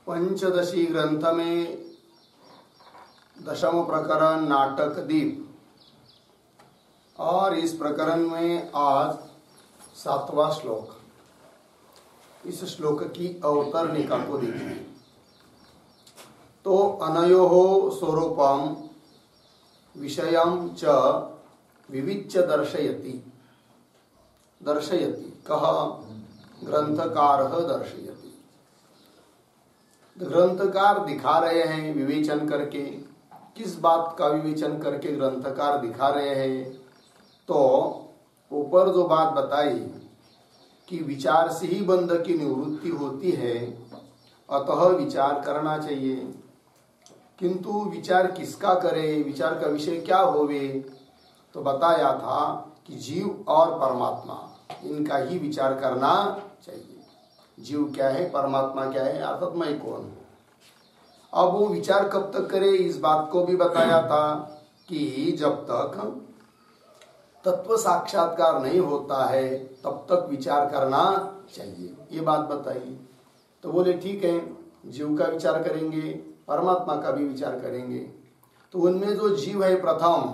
पंचदशी ग्रंथ में दशम प्रकरण नाटक दीप, और इस प्रकरण में आज 7वां श्लोक। इस श्लोक की अवतरणिका को देखिए। तो अनयोः स्वरूपम विषयं च विविच्य दर्शयति कः ग्रंथकारः दर्शयति। ग्रंथकार दिखा रहे हैं विवेचन करके। किस बात का विवेचन करके ग्रंथकार दिखा रहे हैं? तो ऊपर जो बात बताई कि विचार से ही बंध की निवृत्ति होती है, अतः विचार करना चाहिए। किंतु विचार किसका करे, विचार का विषय क्या होवे? तो बताया था कि जीव और परमात्मा, इनका ही विचार करना चाहिए। जीव क्या है, परमात्मा क्या है, अर्थात मैं कौन हूं। अब वो विचार कब तक करे, इस बात को भी बताया था कि जब तक तत्व साक्षात्कार नहीं होता है तब तक विचार करना चाहिए, ये बात बताई। तो बोले ठीक है, जीव का विचार करेंगे, परमात्मा का भी विचार करेंगे। तो उनमें जो जीव है प्रथम,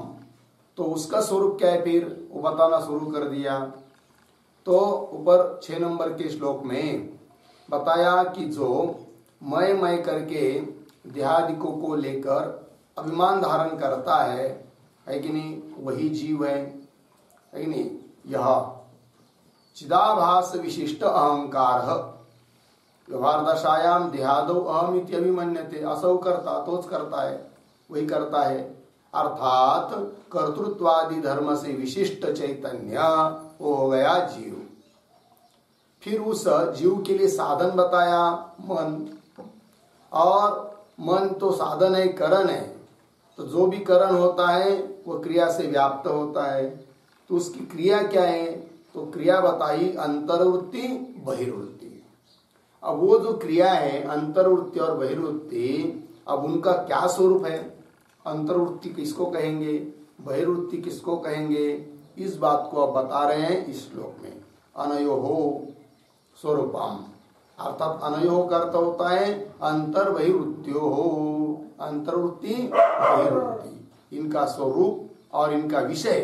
तो उसका स्वरूप क्या है फिर वो बताना शुरू कर दिया। तो ऊपर 6 नंबर के श्लोक में बताया कि जो मैं करके देहादिकों को लेकर अभिमान धारण करता है कि नहीं, वही जीव है कि नहीं। यह चिदाभास विशिष्ट अहंकार व्यवहार दशायाम देहादो अहम इत्यभिमन्यते। असौ करता, तोच करता है, वही करता है, अर्थात कर्तृत्वादि धर्म से विशिष्ट चैतन्य वो हो गया जीव। फिर उस जीव के लिए साधन बताया मन, और मन तो साधन है, करण है। तो जो भी करण होता है वो क्रिया से व्याप्त होता है। तो उसकी क्रिया क्या है? तो क्रिया बताई अंतर्वृत्ति बहिर्वृत्ति। अब वो जो क्रिया है अंतर्वृत्ति और बहिर्वृत्ति, अब उनका क्या स्वरूप है? अंतर्वृत्ति किसको कहेंगे, बहिर्वृत्ति किसको कहेंगे, इस बात को अब बता रहे हैं इस श्लोक में। अनयोः स्वरूपम, अर्थात अनयोः का अर्थ होता है अंतर बहिर्वृत्त्योः, अंतर्वृत्ति बहिर्वृत्ति, इनका स्वरूप और इनका विषय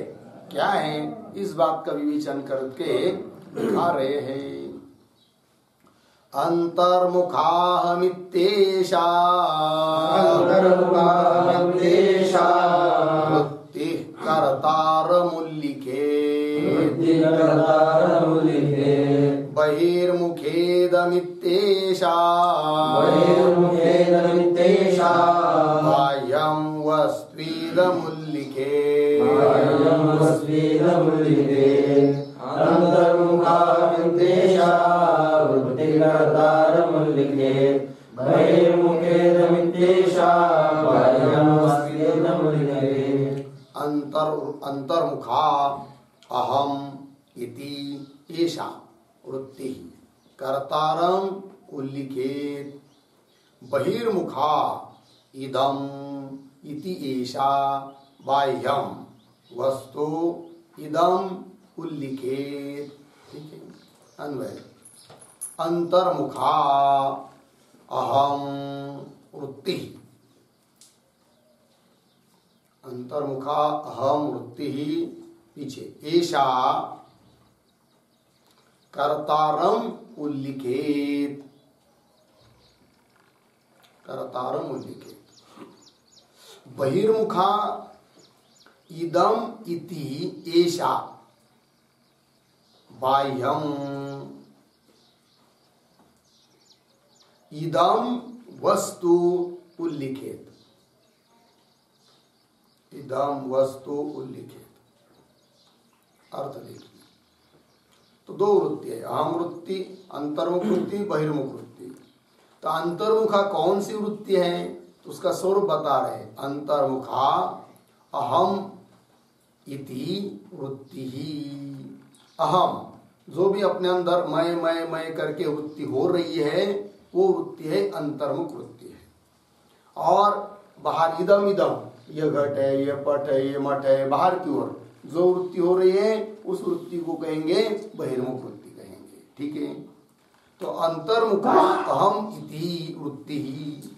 क्या है, इस बात का विवेचन करके दिखा रहे हैं। अंतर्मुखाहमित्येषा वृत्तिः कर्तारमुल्लिखे बहिर्मुखेदमित्येषा बाह्यं वस्त्विदमुल्लिखे। अंतर्मुखामित्येषा वृत्तिकर्तारमुल्लिखे बहिर्मुखेदमित्येषा बाह्यं वस्त्विदमुल्लिखे। अंतर्मुखा अहम इति एषा वृत्ति कर्तारम उल्लिखेत बहिर्मुखा इदम इति एषा बाह्यम वस्तु इदम उल्लिखेत। ठीक है, अन्वय। अंतर्मुखा अहम वृत्ति, अंतर्मुखा अहम वृत्ति पीछे एषा कर्तारम उल्लिखेत, कर्तारम उल्लिखेत। बहिर्मुखा इदम इति एषा बाह्यम इदम वस्तु उल्लिखेत, इदम वस्तु उल्लिखेत। अर्थ देखिए, तो 2 वृत्ति है, अहम वृत्ति, अंतर्मुख वृत्ति, बहिर्मुख वृत्ति। तो अंतर्मुखा कौन सी वृत्ति है, तो उसका स्वरूप बता रहे। अंतर्मुखा अहम इति वृत्ति ही, अहम जो भी अपने अंदर मैं करके वृत्ति हो रही है वो वृत्ति है, अंतर्मुख वृत्ति है। और बाहर इदम इदम, ये घट है, ये पट है, ये मठ है, बाहर की ओर जो वृत्ति हो रही है उस वृत्ति को कहेंगे बहिर्मुख वृत्ति कहेंगे। ठीक है। तो अंतर्मुखा अहम इति वृत्ति ही।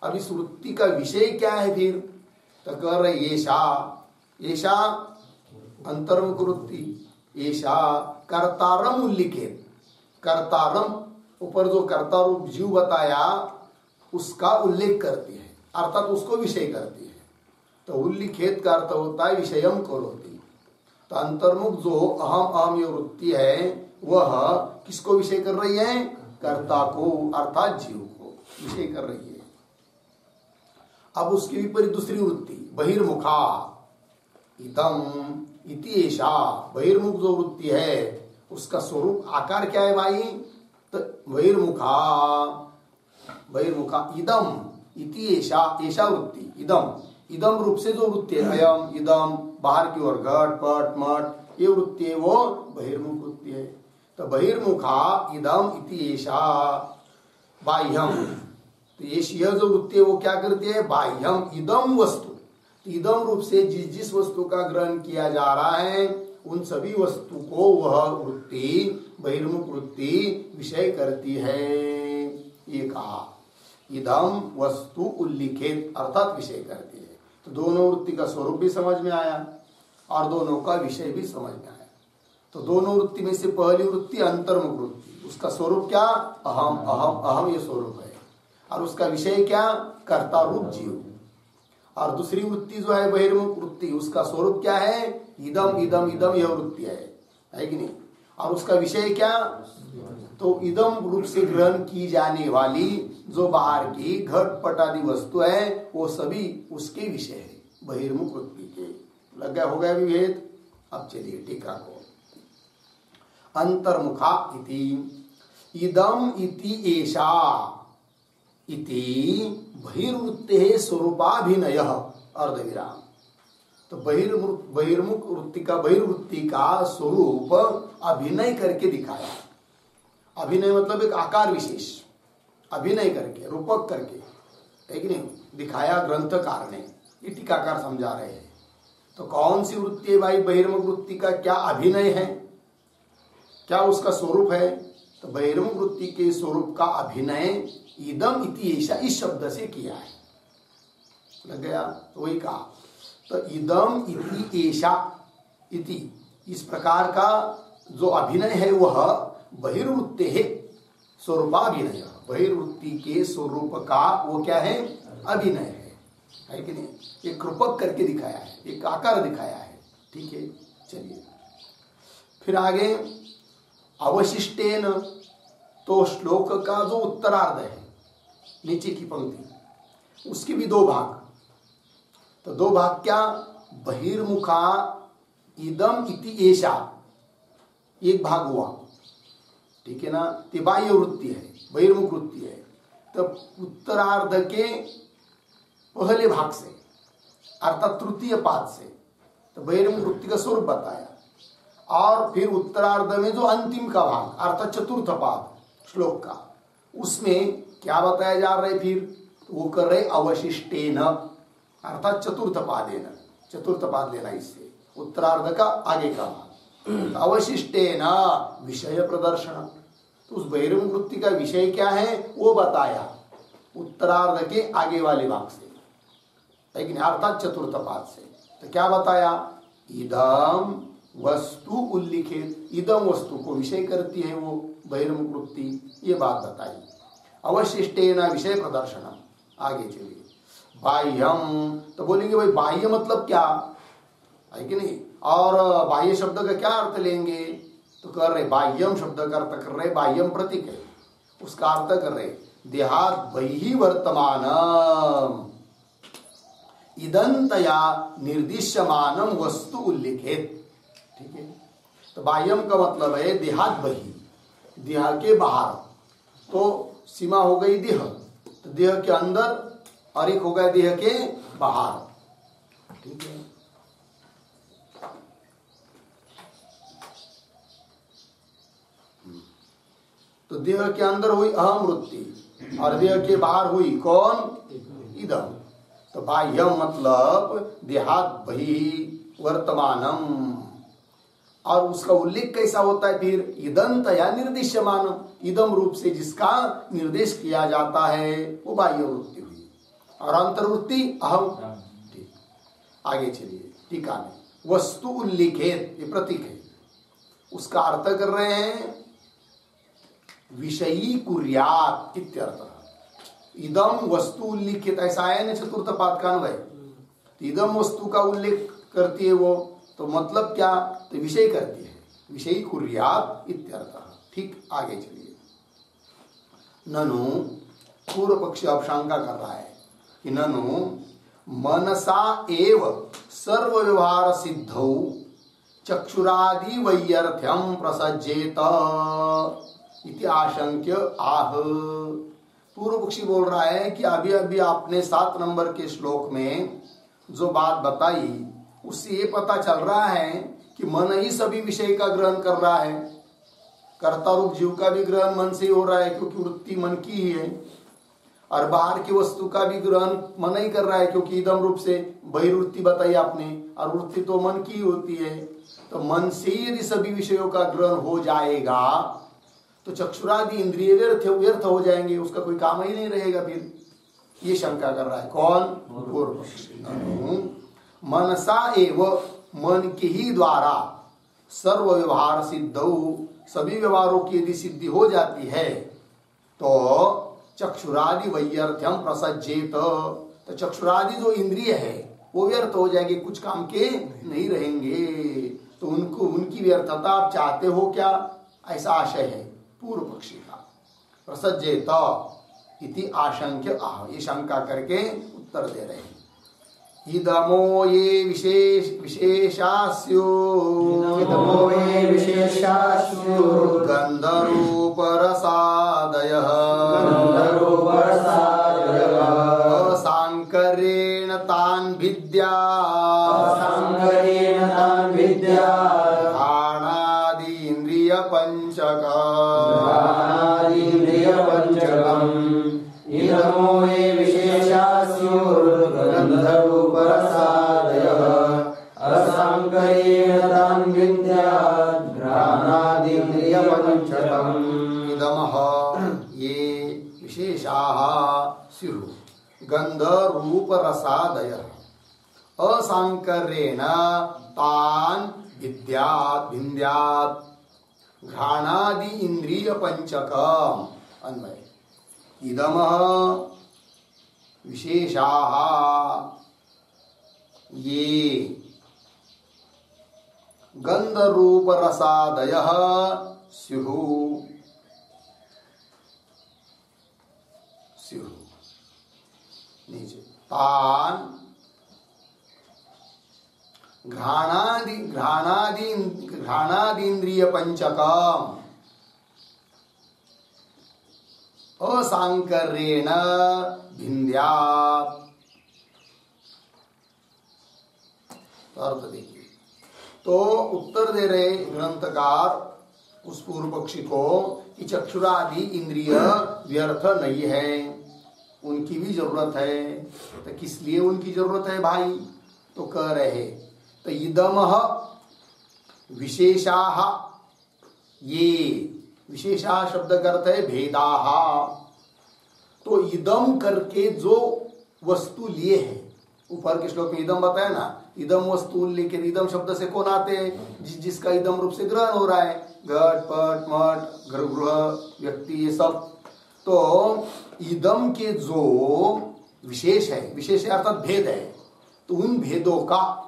अब इस वृत्ति का विषय क्या है फिर? तो कह रहे येषा अंतर्मुख वृत्ति, येषा कर्तारम उल्लिखित। कर्तारम ऊपर जो कर्ता रूप जीव बताया उसका उल्लेख करती है, अर्थात उसको विषय करती है। तो उल्लिखित का अर्थ होता है विषयम करोति। तो अंतर्मुख जो अहम अहम ये वृत्ति है वह किसको विषय कर रही है? कर्ता को, अर्थात जीव को विषय कर रही है। अब उसके विपरीत दूसरी वृत्ति बहिर्मुखा इदम इति एषा। बहिर्मुख जो वृत्ति है उसका स्वरूप आकार क्या है भाई? तो बहिर्मुखा इदम इति एषा। एषा वृत्ति इदम रूप से जो वृत्ति है अयम इदम, बाहर की ओर घट पट मठ, ये वृत्ति है वो बहिर्मुख वृत्ति है। तो बहिर्मुखा इदम इति एषा बाह्यम। तो यह जो वृत्ति है वो क्या करती है? बाह्यम इदम वस्तु। इदम रूप से जिस वस्तु का ग्रहण किया जा रहा है उन सभी वस्तु को वह वृत्ति बहिर्मुख वृत्ति विषय करती है। ये कहा इदम वस्तु उल्लिखित, अर्थात विषय करती है। तो दोनों वृत्ति का स्वरूप भी समझ में आया और दोनों का विषय भी समझ में आया। तो दोनों वृत्ति में से पहली वृत्ति अंतर्मुख वृत्ति, उसका स्वरूप क्या? अहम अहम अहम ये स्वरूप है। और उसका विषय क्या? कर्ता रूप जीव। और दूसरी वृत्ति जो है बहिर्मुख वृत्ति, उसका स्वरूप क्या है? इदम इदम इदम यह वृत्ति है कि नहीं? और उसका विषय क्या? तो इदम रूप से ग्रहण की जाने वाली जो बाहर की घट पट आदि वस्तु है वो सभी उसके विषय है, बहिर्मुख वृत्ति के। लग गया, हो गया विभेद। अब चलिए टीका को। अंतर्मुखा इति इदम इति एषा इति बहिर्वृत्ते स्वरूपाभिनय अर्धविराम। तो बहिर्मुख वृत्ति का बहिर्वृत्ति का स्वरूप अभिनय करके दिखाया। अभिनय मतलब एक आकार विशेष, अभिनय करके रूपक करके, है कि नहीं, दिखाया ग्रंथकार ने। ये टीकाकार समझा रहे हैं। तो कौन सी वृत्ति है भाई? बहिर्मुख वृत्ति का क्या अभिनय है, क्या उसका स्वरूप है? तो बहिर्मुख वृत्ति के स्वरूप का अभिनय इदम इति एषा इस शब्द से किया है। लग गया? तो वही कहा। तो इदम इति एषा इति इस प्रकार का जो अभिनय है वह बहिर्वृत्ते है स्वरूपाभिनय। बहिर्वृत्ति के स्वरूप का वो क्या है? अभिनय है कि नहीं? एक रूपक करके दिखाया है, एक आकार दिखाया है। ठीक है, चलिए फिर आगे अवशिष्टेन। तो श्लोक का जो उत्तरार्ध है, नीचे की पंक्ति, उसके भी दो भाग। तो दो भाग क्या? बहिर्मुखा इदम इति एषा एक भाग हुआ, ठीक है ना? ते बाह्य वृत्ति है, बहिर्मुख वृत्ति है। तो उत्तरार्ध के पहले भाग से अर्थात तृतीय पाद से तो बहिर्मुख वृत्ति का स्वरूप बताया। और फिर उत्तरार्ध में जो अंतिम का भाग अर्थात चतुर्थ पाद श्लोक का, उसमें क्या बताया जा रहा है? फिर वो कर रहे अवशिष्टेन, अर्थात चतुर्थ पादेन। चतुर्थ पाद लेना इससे, उत्तरार्ध का आगे का भाग। अवशिष्टेन विषय प्रदर्शन। तो उस बहिर्मुख वृत्ति का विषय क्या है वो बताया उत्तरार्ध के आगे वाले भाग से, लेकिन अर्थात चतुर्थ पाद से। तो क्या बताया? इदम वस्तु उल्लिखित। इदम वस्तु को विषय करती है वो बहिर्मुख वृत्ति, ये बात बताई। अवशिष्टेन विषय प्रदर्शन। आगे चलिए बाह्यम। तो बोलेंगे भाई बाह्य मतलब क्या है कि नहीं? और बाह्य शब्द का क्या अर्थ लेंगे? तो कर रहे बाह्यम शब्द का अर्थ कर रहे बाह्यम प्रतीक है, उसका अर्थ कर रहे देहात बहि वर्तमानम इदंतया निर्दिश्यमानम वस्तु उल्लिखित। ठीक है, तो बाह्यम का मतलब है देहात बहि, देह के बाहर। तो सीमा हो गई देह, तो देह के अंदर, और एक हो गया देह के बाहर। ठीक है, तो देह के अंदर हुई अहम वृत्ति और देह के बाहर हुई कौन? इदम। तो बाह्यम मतलब देहात बहि वर्तमानम, और उसका उल्लेख कैसा होता है फिर? इदंत या निर्दिश्यमान, इदम रूप से जिसका निर्देश किया जाता है वो बाह्य वृत्ति हुई, और अंतर्वृत्ति अहम। ठीक, आगे चलिए टीका में वस्तु उल्लिखित, ये प्रतीक है, उसका अर्थ कर रहे हैं विषयी कुर्यात इत्यर्थ। इदम वस्तु उल्लिखित ऐसा है ना चतुर्थ पाद का अन्वय, इदम वस्तु का उल्लेख करती है वो, तो मतलब क्या? तो विषय करती है, विषयी कुर्यात इत्यर्थ। ठीक, आगे चलिए। ननु, पूर्व पक्षी अब शंका कर रहा है कि ननु मनसा एव सर्व व्यवहार सिद्धौ चक्षुरादि वैयर्थ्यम प्रसज्जेत इति आशंक्य आह। पूर्व पक्षी बोल रहा है कि अभी अभी आपने 7 नंबर के श्लोक में जो बात बताई उससे ये पता चल रहा है कि मन ही सभी विषय का ग्रहण कर रहा है, कर्ता रूप जीव का भी ग्रहण मन से ही हो रहा है क्योंकि वृत्ति मन की ही है, और बाहर की वस्तु का भी ग्रहण मन ही कर रहा है क्योंकि इदम रूप से बहिर्वृत्ति बताई आपने, और वृत्ति तो मन की होती है। तो मन से यदि सभी विषयों का ग्रहण हो जाएगा तो चक्षुरादि इंद्रिय व्यर्थ हो जाएंगे, उसका कोई काम ही नहीं रहेगा फिर। ये शंका कर रहा है कौन? पूर्व पक्षी। मनसा एव, मन के ही द्वारा सर्व व्यवहार सिद्धौ, सभी व्यवहारों की यदि सिद्धि हो जाती है तो चक्षुरादि वैयर्थ्यम प्रसज्जेत, तो चक्षुरादि जो इंद्रिय है वो व्यर्थ हो जाएंगे, कुछ काम के नहीं रहेंगे। तो उनको उनकी व्यर्थता आप चाहते हो क्या? ऐसा आशय है पूर्व पक्षी का। प्रसज्जेत इति आशंक्य आह, ये शंका करके उत्तर दे रहे हैं। इदमो ये विशेषास्यो गंधरूप रसादयः सांकरेण तान् विद्या घ्राणादि इंद्रिय पंचकम् इदमो ये विशेषास्यो गन्धरूपरसादयः असंकरेण तान् विद्यात् घ्राणादिन्द्रियपञ्चकम्। इदमः ये विशेषाः स्युः गन्धरूपरसादयः असंकरेण तान् विद्यात् घ्राणादि इंद्रिय पंचकम्। अन्वय इदमः विशेषाः ये गंधरूप रसादयः स्युः नीचे तान् घ्राणादीन्द्रिय पंचकम् असांकर्येण भिन्द्यात्। अर्थ देखिए, तो उत्तर दे रहे ग्रंथकार उस पूर्व पक्षी को कि चक्षुरादि इंद्रिय व्यर्थ नहीं है, उनकी भी जरूरत है। तो किस लिए उनकी जरूरत है भाई? तो कह रहे तो इदमः विशेषाः, ये विशेषाः शब्द का अर्थ है भेदाः। तो इदम करके जो वस्तु लिए है, ऊपर के श्लोक में इदम बताया ना, इदम वस्तु लेके इदम शब्द से कौन आते हैं? जिसका इदम रूप से ग्रहण हो रहा है, घट पट मठ घर गृह व्यक्ति ये सब। तो इदम के जो विशेष है, विशेष अर्थात भेद है, तो उन भेदों का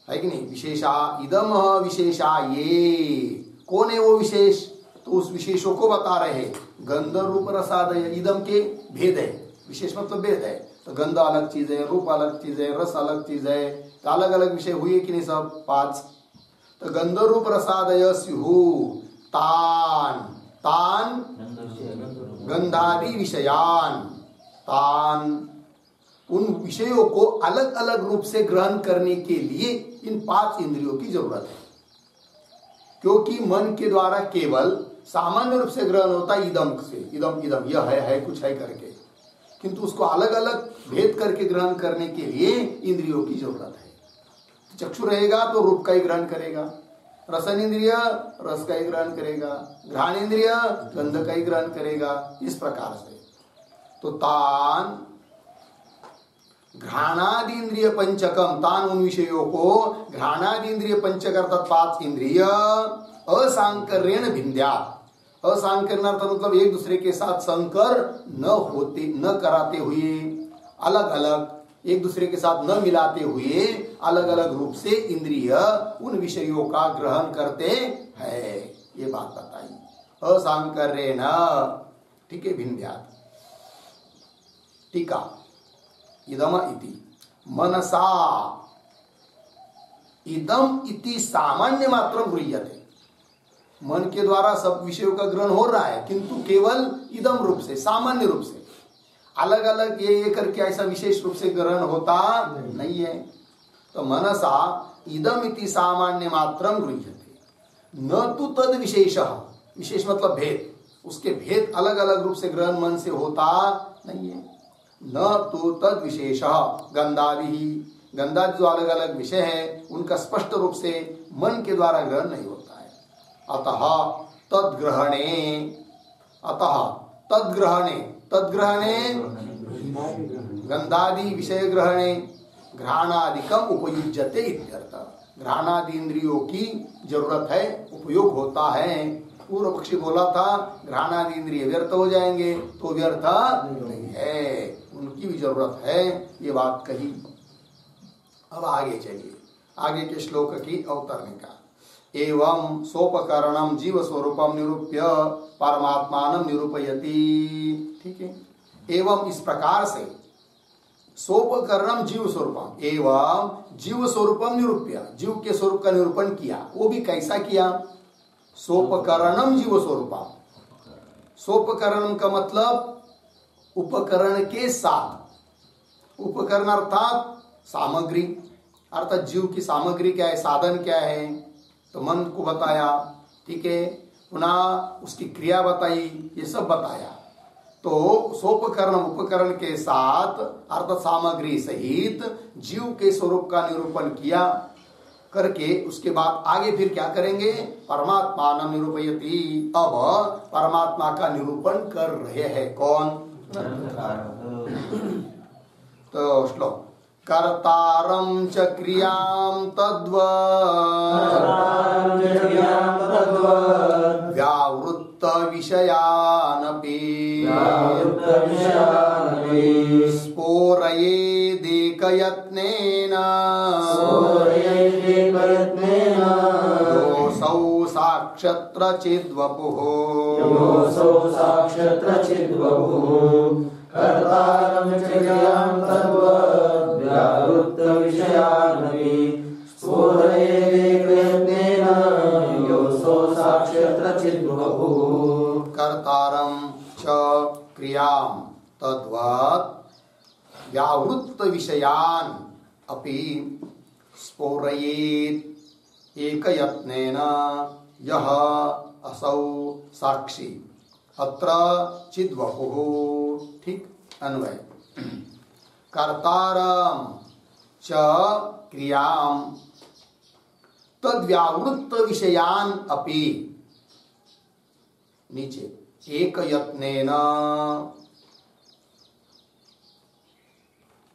है कि नहीं? विशेषा इदम विशेषा, ये कौन है वो विशेष? तो उस विशेषों को बता रहे हैं। गंध रूप रसादय, इदम के भेद है, विशेष मतलब भेद है। तो गंध अलग चीज है, रूप अलग चीज है, रस अलग चीज है, तो अलग अलग विषय हुए कि नहीं सब? 5। तो गंध रूप रसादय स्युः तान गंधादि विषयान, तान उन विषयों को अलग अलग रूप से ग्रहण करने के लिए इन 5 इंद्रियों की जरूरत है। क्योंकि मन के द्वारा केवल सामान्य रूप से ग्रहण होता है इदम से, इदम इदम यह है कुछ है करके, किंतु उसको अलग अलग भेद करके ग्रहण करने के लिए इंद्रियों की जरूरत है। चक्षु रहेगा तो रूप का ही ग्रहण करेगा, रसन इंद्रिय रस का ही ग्रहण करेगा, घ्राण इंद्रिय गंध का ही ग्रहण करेगा। इस प्रकार से तो तान घ्राणादि इंद्रिय पंचकम, तान उन विषयों को घ्राणादि इंद्रिय पंचक अर्थात 5 इंद्रिय असांकर्येण भिन्द्यात्। असांकर्यण अर्थात मतलब एक दूसरे के साथ संकर न कराते हुए, अलग अलग एक दूसरे के साथ न मिलाते हुए अलग अलग रूप से इंद्रिय उन विषयों का ग्रहण करते हैं। ये बात बताई असांकर्येण, ठीक है, भिन्द्यात्। टीका इदम इति मनसा इदम इति सामान्य मात्र गृह्यते। मन के द्वारा सब विषयों का ग्रहण हो रहा है, किंतु केवल इदम रूप से, सामान्य रूप से, अलग अलग ये करके ऐसा विशेष रूप से ग्रहण होता नहीं है। तो मनसा इदम इति सामान्य मात्रम गृह्यते, न तो तद विशेष, विशेष मतलब भेद, उसके भेद अलग अलग रूप से ग्रहण मन से होता नहीं है। न तो तद विशेष गंधादि, गंधादि जो अलग अलग विषय है उनका स्पष्ट रूप से मन के द्वारा ग्रहण नहीं होता है। अतः तद्ग्रहणे गंधादि विषय ग्रहणे घ्राणादिकम उपयुज्यते इत्यर्थ। घ्राणादि इंद्रियों की जरूरत है, उपयोग होता है। पूर्व पक्षी बोला था घ्राणादि इंद्रिय व्यर्थ हो जाएंगे, तो व्यर्थ नहीं है, उनकी भी जरूरत है, ये बात कही। अब आगे चलिए, आगे के श्लोक की अवतरणी का। एवं सोपकरणम जीव स्वरूपम निरूप्य परमात्मानं निरूपयति, ठीक है। एवं इस प्रकार से सोपकरणम जीव स्वरूपम, एवं जीव स्वरूपम निरूप्य, जीव के स्वरूप का निरूपण किया। वो भी कैसा किया? सोपकरणम जीव स्वरूपम। सोपकरणम का मतलब उपकरण के साथ। उपकरण अर्थात सामग्री, अर्थात जीव की सामग्री क्या है, साधन क्या है, तो मन को बताया, ठीक है, पुनः उसकी क्रिया बताई, ये सब बताया। तो सोपकरण उपकरण के साथ अर्थात सामग्री सहित जीव के स्वरूप का निरूपण किया करके उसके बाद आगे फिर क्या करेंगे? परमात्मा निरूपयति। अब परमात्मा का निरूपण कर रहे हैं कौन? तो श्लोक कर्तारं च क्रियां तद्वत् व्यावृत्त विषयानपि स्फोरयेदेकयत्नेन योऽसौ साक्षत्र चिद्वपुः। कर्तारं च क्रियां तद्वत् व्यावृत्त विषयानपि स्फोरयेदेकयत्नेन योऽसौ साक्षत्र चिद्वपुः। कर्तारं च क्रियां तद्वत् व्यावृत्त विषयान् अपि स्फोरयेत् एकयत्नेन यः असौ साक्षी अत्र चिद्वपुः। ठीक, अन्वय। कर्तारं च क्रियां तद्व्यावृत्त विषयान् अपि, नीचे एकयत्नेन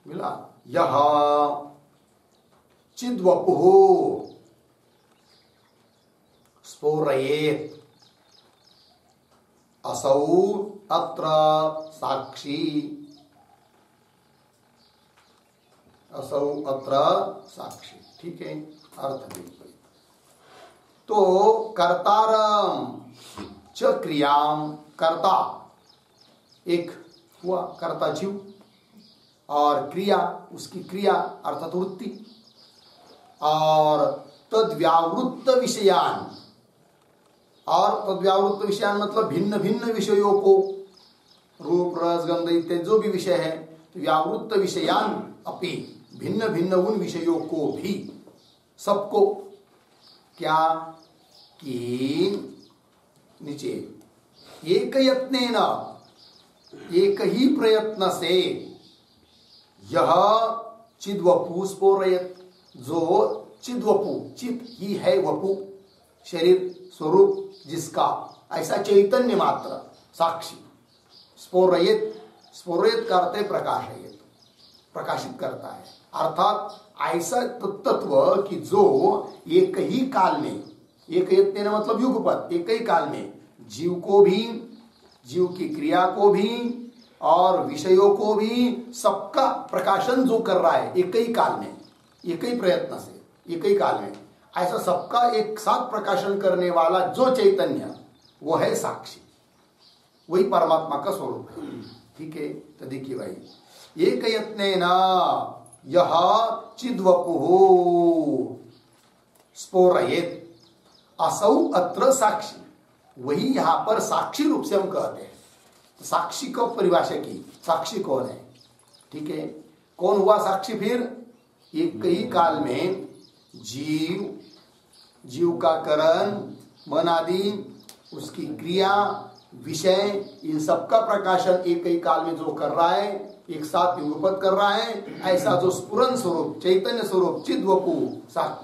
मिला, यह चिद्वपुः स्फोरयेत् असौ अत्र साक्षी, असौ अत्र साक्षी। ठीक है, अर्थ देखिए। तो कर्तारम च क्रियाम, कर्ता एक हुआ, कर्ता जीव, और क्रिया उसकी क्रिया अर्थात वृत्ति, और तद्व्यावृत्त विषयान, और तद्व्यावृत्त विषयान मतलब भिन्न भिन्न विषयों को, रूप रस गंध इत्यादि जो भी विषय है, तो व्यावृत्त विषयान अपि भिन्न भिन्न उन विषयों को भी, सबको क्या कि नीचे एक यत्नेन, एक ही प्रयत्न से यह चिद्वपु स्फोरयत्, जो चिद्वपु, चित ही है वपु, शरीर स्वरूप जिसका, ऐसा चैतन्य मात्र साक्षी। स्फोरयेत, स्फोरयेत का अर्थ है प्रकाशयेत, प्रकाशित करता है। अर्थात ऐसा तत्व कि जो एक ही काल में, एक यत्न मतलब युगपत, एक ही काल में जीव को भी, जीव की क्रिया को भी और विषयों को भी सबका प्रकाशन जो कर रहा है एक ही काल में, एक ही प्रयत्न से, एक ही काल में, ऐसा सबका एक साथ प्रकाशन करने वाला जो चैतन्य, वो है साक्षी, वही परमात्मा का स्वरूप है। ठीक है, तो देखिए भाई, एक यत्नेन यह चिद्वपुः स्फोरयेत असौ अत्र साक्षी, वही यहां पर साक्षी रूप से हम कहते हैं। तो साक्षी को परिभाषा की, साक्षी कौन है? ठीक है, कौन हुआ साक्षी? फिर एक ही काल में जीव, जीव का करण, मन आदि, उसकी क्रिया, विषय, इन सबका प्रकाशन एक ही काल में जो कर रहा है, एक साथ युगपत कर रहा है, ऐसा जो स्फुरन स्वरूप, चैतन्य स्वरूप, चिद्वपु,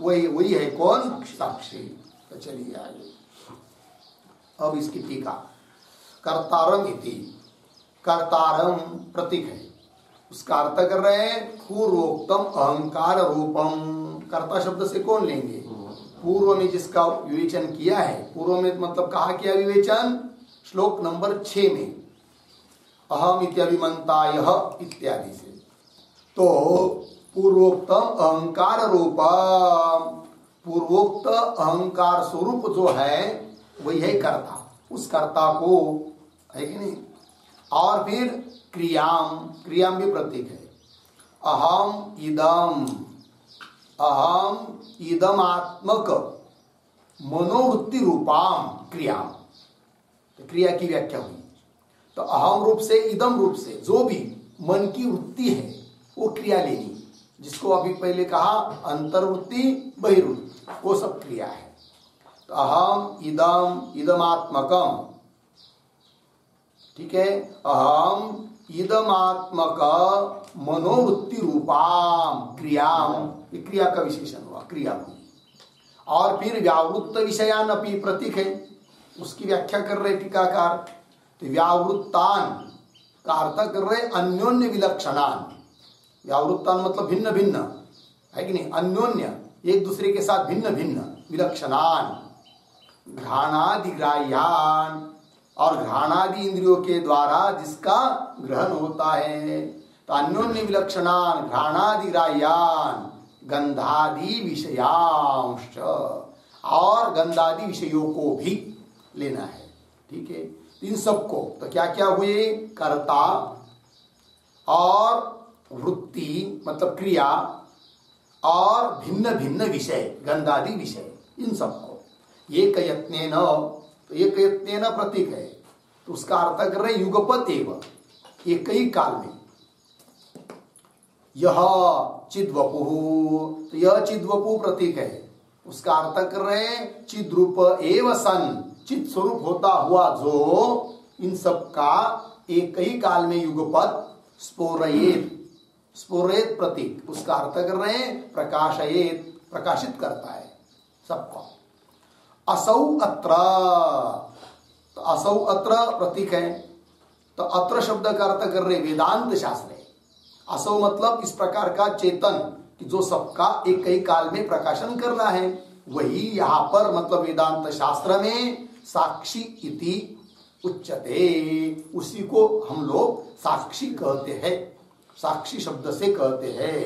वही है कौन? साक्षी। तो चलिए आगे, अब इसकी टीका। कर्तारम इति, कर्तारम प्रतीक है, उसका अर्थ कर रहे हैं पूर्वोक्तम अहंकार रूपम। कर्ता शब्द से कौन लेंगे? पूर्व में जिसका विवेचन किया है, पूर्व में मतलब कहा किया विवेचन? श्लोक नंबर 6 में अहम इत्यभिमन्ताय इत्यादि से। तो पूर्वोक्तम अहंकार रूपम, पूर्वोक्त अहंकार स्वरूप जो है वही है कर्ता, उस कर्ता को, है कि नहीं? और फिर क्रियाम, क्रियाम भी प्रतीक है। अहम इदम, अहम इदमात्मक मनोवृत्ति रूपाम क्रियाम, तो क्रिया की व्याख्या हुई। तो अहम रूप से, इदम रूप से जो भी मन की वृत्ति है वो क्रिया लेनी, जिसको अभी पहले कहा अंतर्वृत्ति, बहिर्वृत्ति, वो सब क्रिया है। तो अहम इदम इदमात्मकम, ठीक है, अहम इदमात्मक मनोवृत्ति रूपाम क्रियाम, ये क्रिया का विशेषण हुआ, क्रिया हुई। और फिर व्यावृत्त विषयान अपनी प्रतीक है, उसकी व्याख्या कर रहे टीकाकार। तो व्यावृत्तान का अर्थ कर रहे अन्योन्य विलक्षणान, व्यावृत्तान मतलब भिन्न भिन्न, है कि नहीं? अन्योन्य, एक दूसरे के साथ भिन्न भिन्न, विलक्षणान, घ्राणादिग्राह्यान, और घ्राणादि इंद्रियों के द्वारा जिसका ग्रहण होता है। तो अन्योन्य विलक्षणान घ्राणादिग्राह्यान गंधादि विषयांश, और गंधादि विषयों को भी लेना है। ठीक है, इन सबको तो क्या क्या हुए? कर्ता और वृत्ति मतलब क्रिया, और भिन्न भिन्न विषय, गंधादि विषय, इन सबको एक यत्नेन, तो एक यत्नेन प्रतीक है, तो उसका अर्थ कर रहे युगपत एवं, एक ही काल में। यह चिद्वपु, तो यह चिद्वपु प्रतीक है, उसका अर्थ कर रहे चिद्रूप एव सन, चित स्वरूप होता हुआ जो इन सब का एक ही काल में युगपत स्फोरयेत, स्फोरयेत प्रतीक, उसका अर्थ कर रहे हैं प्रकाशयेत, प्रकाशित करता है सबको। असौ अत्र, तो असौ अत्र प्रतीक है, तो अत्र शब्द का अर्थ कर रहे वेदांत शास्त्र है। असौ मतलब इस प्रकार का चेतन कि जो सबका एक ही काल में प्रकाशन कर रहा है, वही यहाँ पर मतलब वेदांत शास्त्र में साक्षी इति उच्यते, उसी को हम लोग साक्षी कहते हैं, साक्षी शब्द से कहते हैं।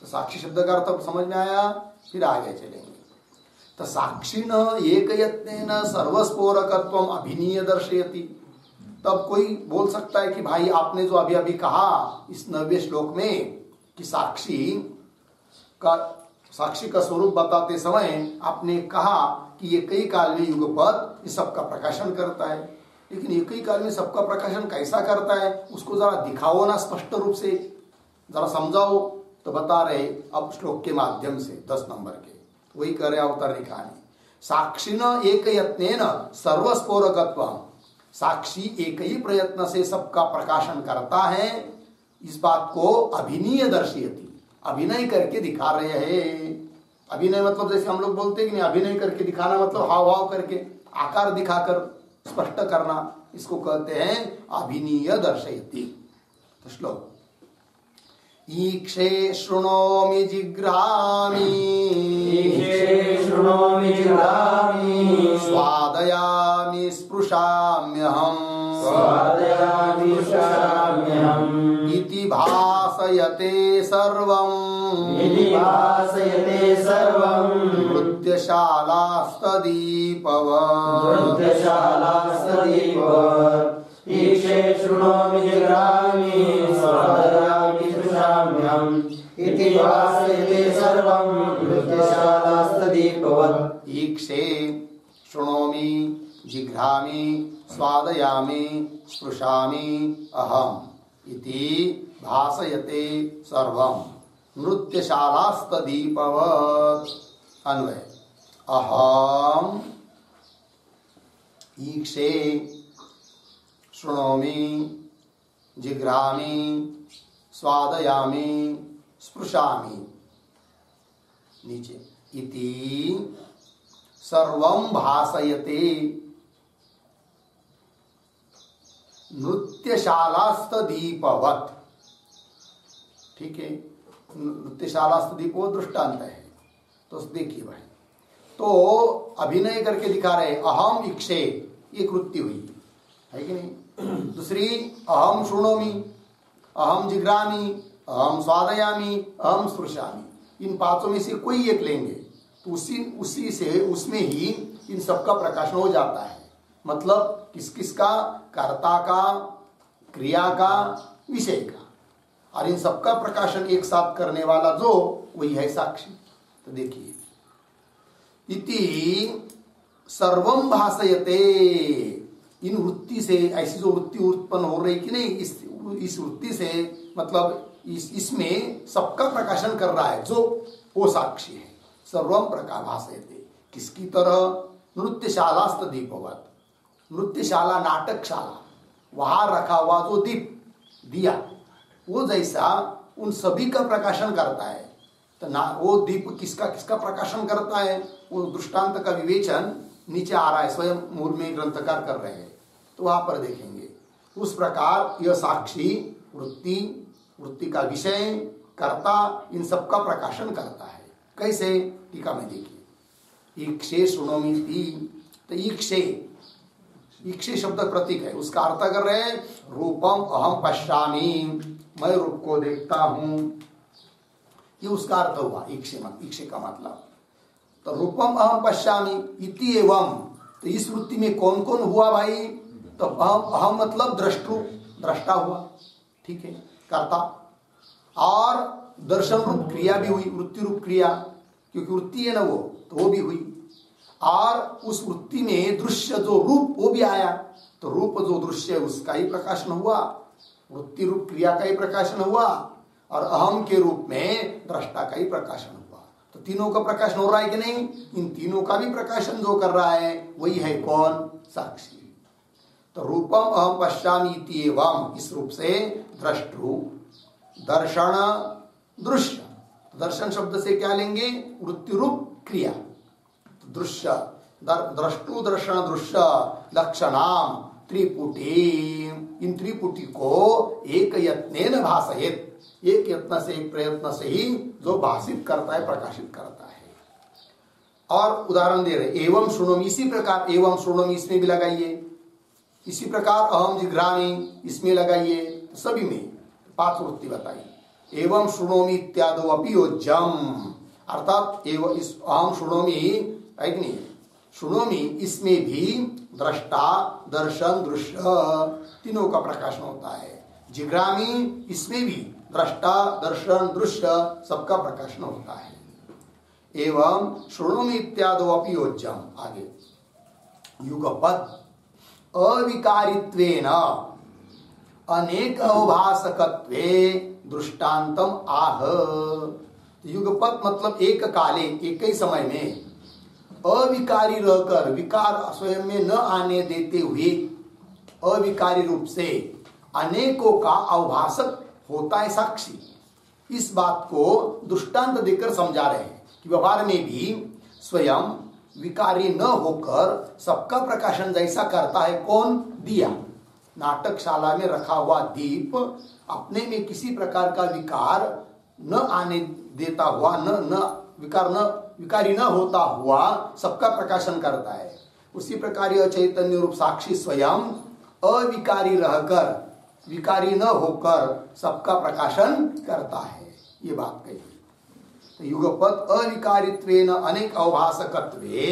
तो साक्षी शब्द का अर्थ समझ में आया, फिर आगे चलेंगे। तो साक्षिण एक यत्नेन सर्वस्फोरकत्वम अभिनीय दर्शयति। तब कोई बोल सकता है कि भाई आपने जो अभी अभी कहा इस 90वें श्लोक में कि साक्षी का स्वरूप बताते समय आपने कहा कि एक ही काल में युगपत इस सबका प्रकाशन करता है, लेकिन एक ही काल में सबका प्रकाशन कैसा करता है उसको जरा दिखाओ ना, स्पष्ट रूप से जरा समझाओ। तो बता रहे अब श्लोक के माध्यम से 10 नंबर के, वही करे अवतरणी कहानी। साक्षिण एक यत्नेन सर्वस्फोरकत्व, साक्षी एक ही प्रयत्न से सबका प्रकाशन करता है, इस बात को अभिनीय दर्शयति, अभिनय करके दिखा रहे हैं। अभिनय मतलब जैसे हम लोग बोलते हैं कि नहीं, अभिनय करके दिखाना मतलब हाव भाव करके आकार दिखाकर स्पष्ट करना, इसको कहते हैं अभिनीय दर्शयति। तो श्लोक ईक्षे शृणोमि जिघ्रामि स्वादयामि स्पृशाम्यहम् इति भासयते सर्वम् नृत्यशालास्तदीपवत् ईक्षे शृणोमि जिघ्रामि स्वादयामि स्पृशाम्यहम् इति भासयते सर्वं नृत्यशालास्तदीपवत्। ईक्षे शृणोमि जिघ्रामि स्वादयामि स्पृशामि अहम् इति भासयते सर्वं नृत्यशालास्तदीपवत्। अन्वय अहम ईक्षे शृणोमि जिघ्रामि स्वादयामि स्पृशामि नीचे इति सर्वं भासयते नृत्यशालास्तदीपवत्। ठीक है, नृत्यशालास्तदीपवत् दृष्टांत है। तो देखिए भाई, तो अभिनय करके दिखा रहे अहम इक्षे, ये कृत्य हुई है कि नहीं। दूसरी अहम शृणोमि, अहम जिघ्रामि, अहम स्वादयामि, अहम स्पृशामि। इन पांचों में से कोई एक लेंगे तो उसी से उसमें ही इन सबका प्रकाशन हो जाता है। मतलब किस किस का, कर्ता का, क्रिया का, विषय का, और इन सबका प्रकाशन एक साथ करने वाला जो वही है साक्षी। तो देखिए इति सर्वम भासयते, इन वृत्ति से, ऐसी जो वृत्ति उत्पन्न हो रही कि नहीं, इस वृत्ति से मतलब इसमें सबका प्रकाशन कर रहा है जो वो साक्षी है। सर्वम प्रकाश भासयते, किसकी तरह, नृत्यशालास्तदीपवत्। नृत्यशाला नाटकशाला, वहां रखा हुआ जो दीप दिया वो जैसा उन सभी का प्रकाशन करता है। तो ना वो दीप किसका किसका प्रकाशन करता है, वो दृष्टांत का विवेचन नीचे आ रहा है, स्वयं मूल में ग्रंथकार कर रहे हैं, तो वहां पर देखेंगे। उस प्रकार यह साक्षी वृत्ति का विषय, कर्ता, इन सब का प्रकाशन करता है। कैसे, टीका में देखिए, ईक्षे शृणोमि, तो ईक्षे शब्द प्रतीक है, उसका अर्थ कर रहे हैं रूपम अहम पश्यामि, मैं रूप को देखता हूं, ये उसका अर्थ हुआ ईक्षे का मतलब। तो रूपम अहम पश्यामि इति एवं, तो इस वृत्ति में कौन कौन हुआ भाई, तो अहम मतलब दृष्टा हुआ, ठीक है, कर्ता, और दर्शन रूप क्रिया भी हुई, वृत्ति रूप क्रिया, क्योंकि वृत्ति है ना वो, तो वो भी हुई। और उस वृत्ति में दृश्य जो रूप वो भी आया, तो रूप जो दृश्य है उसका ही प्रकाशन हुआ, वृत्ति रूप क्रिया का ही प्रकाशन हुआ, और अहम के रूप में दृष्टा का ही प्रकाशन हुआ। तो तीनों का प्रकाशन हो रहा है कि नहीं, इन तीनों का भी प्रकाशन जो कर रहा है वही है कौन, साक्षी। तो रूपम अहम पश्यामि इति एवं, इस रूप से दृष्टु, दर्शन, दृश्य। दर्शन शब्द से क्या लेंगे, वृत्ति रूप क्रिया, दृश्य, दृष्टु दर्शन दृश्य लक्षणाम त्रिपुटी, इन त्रिपुटी को एक यत्नेन भासयेत, एक यत्न से, एक प्रयत्न से ही जो भाषित करता है, प्रकाशित करता है। और उदाहरण दे रहे एवं शृणोमि, इसी प्रकार एवं शृणोमि इसमें भी लगाइए, इसी प्रकार अहम जिघ्रामि इसमें लगाइए, सभी में 5 वृत्ति बताइए। एवं शृणोमि इत्यादो अपि योज्यम, अर्थात एवं इस अहम शृणोमि है कि नहीं, शृणोमि इसमें भी दृष्टा, दर्शन, दृश्य तीनों का प्रकाशन होता है। जिघ्रामि इसमें भी दृष्टा, दर्शन, दृश्य सबका प्रकाशन होता है। एवं शृणोमि इत्यादो अपि योज्यम, आगे युगपत् अविकारित्वेन अनेक अवभासकत्वे दृष्टान्तम आह। युगपत् मतलब एक काले, एक ही समय में अविकारी रहकर, विकार स्वयं में न आने देते हुए अविकारी रूप से अनेकों का अवभाषक होता है साक्षी। इस बात को दृष्टांत देकर समझा रहे हैं व्यवहार में भी स्वयं विकारी न होकर सबका प्रकाशन जैसा करता है कौन? दिया। नाटकशाला में रखा हुआ दीप अपने में किसी प्रकार का विकार न आने देता हुआ, विकारी न होता हुआ सबका प्रकाशन करता है। उसी प्रकार यह चैतन्य रूप साक्षी स्वयं अविकारी रहकर, विकारी न होकर सबका प्रकाशन करता है। ये बात कही। तो युगपत अविकारित्वेन अनेक अवभासकत्वे,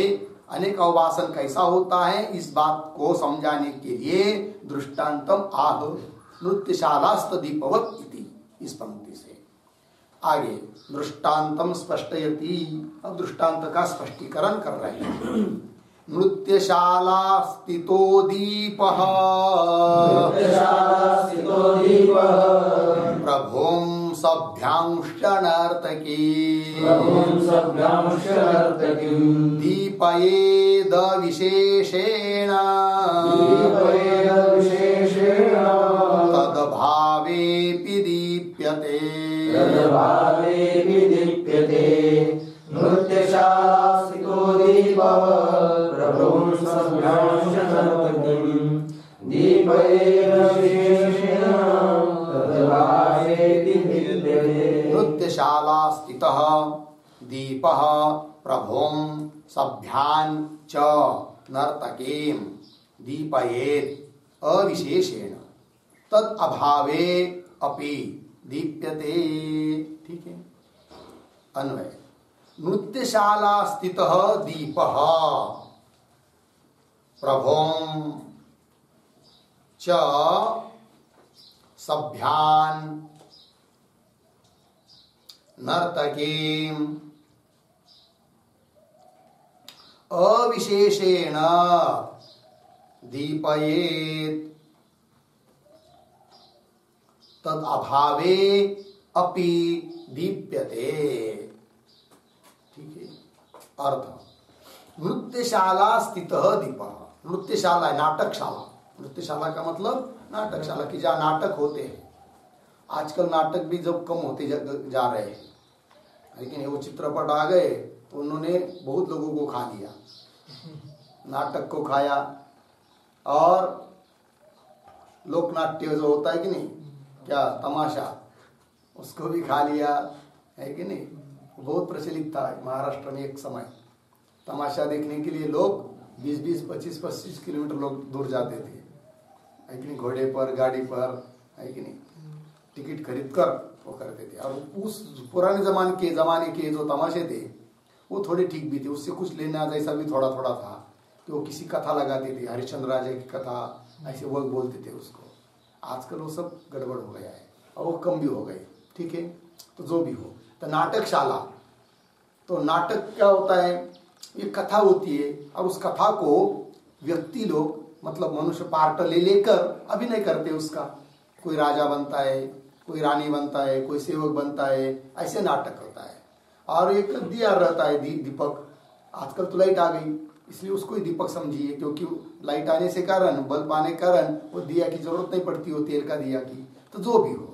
अनेक अवभाषण कैसा होता है इस बात को समझाने के लिए दृष्टांतम आह नृत्यशालास्त दीपवत इति, इस पंक्ति से आगे दृष्टांतम स्पष्टयति। अब दृष्टांत का स्पष्टीकरण कर रहे हैं। नृत्यशाला स्थितो दीपः प्रभुं सभ्यांश्च नर्तकी दीपयेद विशेषेण तद्भावेऽपि दीप्यते। नृत्यशालास्थितो दीपः प्रभुं सभ्यांश्च नर्तकीं दीपयेद विशेषेण तद्भावेऽपि दीप्यते। नृत्यशाला स्थितः दीपः प्रभुं सभ्यान् च नर्तकीं दीपयेत् अविशेषेण तद अभावे अपि दीप्यते। ठीक है। अन्वय नृत्यशाला स्थितः दीपः प्रभुं च सभ्यान् नर्तकीं अविशेषेण दीपयेत् तद अभावे अपि दीप्यते। ठीक है। अर्थ नृत्यशाला स्थितः दीपः। नृत्यशाला नाटकशाला, नृत्यशाला का मतलब नाटकशाला की जहाँ नाटक होते हैं। आजकल नाटक भी जब कम होते जा रहे हैं, लेकिन वो चित्रपट आ गए तो उन्होंने बहुत लोगों को खा दिया, नाटक को खाया। और लोकनाट्य जो होता है कि नहीं, क्या तमाशा, उसको भी खा लिया है कि नहीं। बहुत प्रचलित था महाराष्ट्र में एक समय। तमाशा देखने के लिए लोग 20-20, 25-25 किलोमीटर लोग दूर जाते थे, है कि नहीं, घोड़े पर, गाड़ी पर, है कि नहीं, टिकट खरीद कर वो करते थे। और उस पुराने जमाने के जो तमाशे थे वो थोड़े ठीक भी थे, उससे कुछ लेना जैसा भी थोड़ा थोड़ा था कि वो किसी कथा लगाते थे, हरिश्चंद्र राजा की कथा ऐसे वो बोलते थे उसको। आजकल वो सब गड़बड़ हो गया है और वो कम भी हो गए। ठीक है। तो जो भी हो, तो नाटकशाला, तो नाटक क्या होता है, ये कथा होती है और उस कथा को व्यक्ति लोग मतलब मनुष्य पार्ट ले लेकर अभिनय करते हैं उसका। कोई राजा बनता है, कोई रानी बनता है, कोई सेवक बनता है, ऐसे नाटक होता है। और एक दिया रहता है दीपक। आजकल तो लाइट आ गई इसलिए उसको ही दीपक समझिए, क्योंकि लाइट आने से कारण, बल्ब आने के कारण वो दिया की जरूरत नहीं पड़ती हो, तेल का दिया की। तो जो भी हो,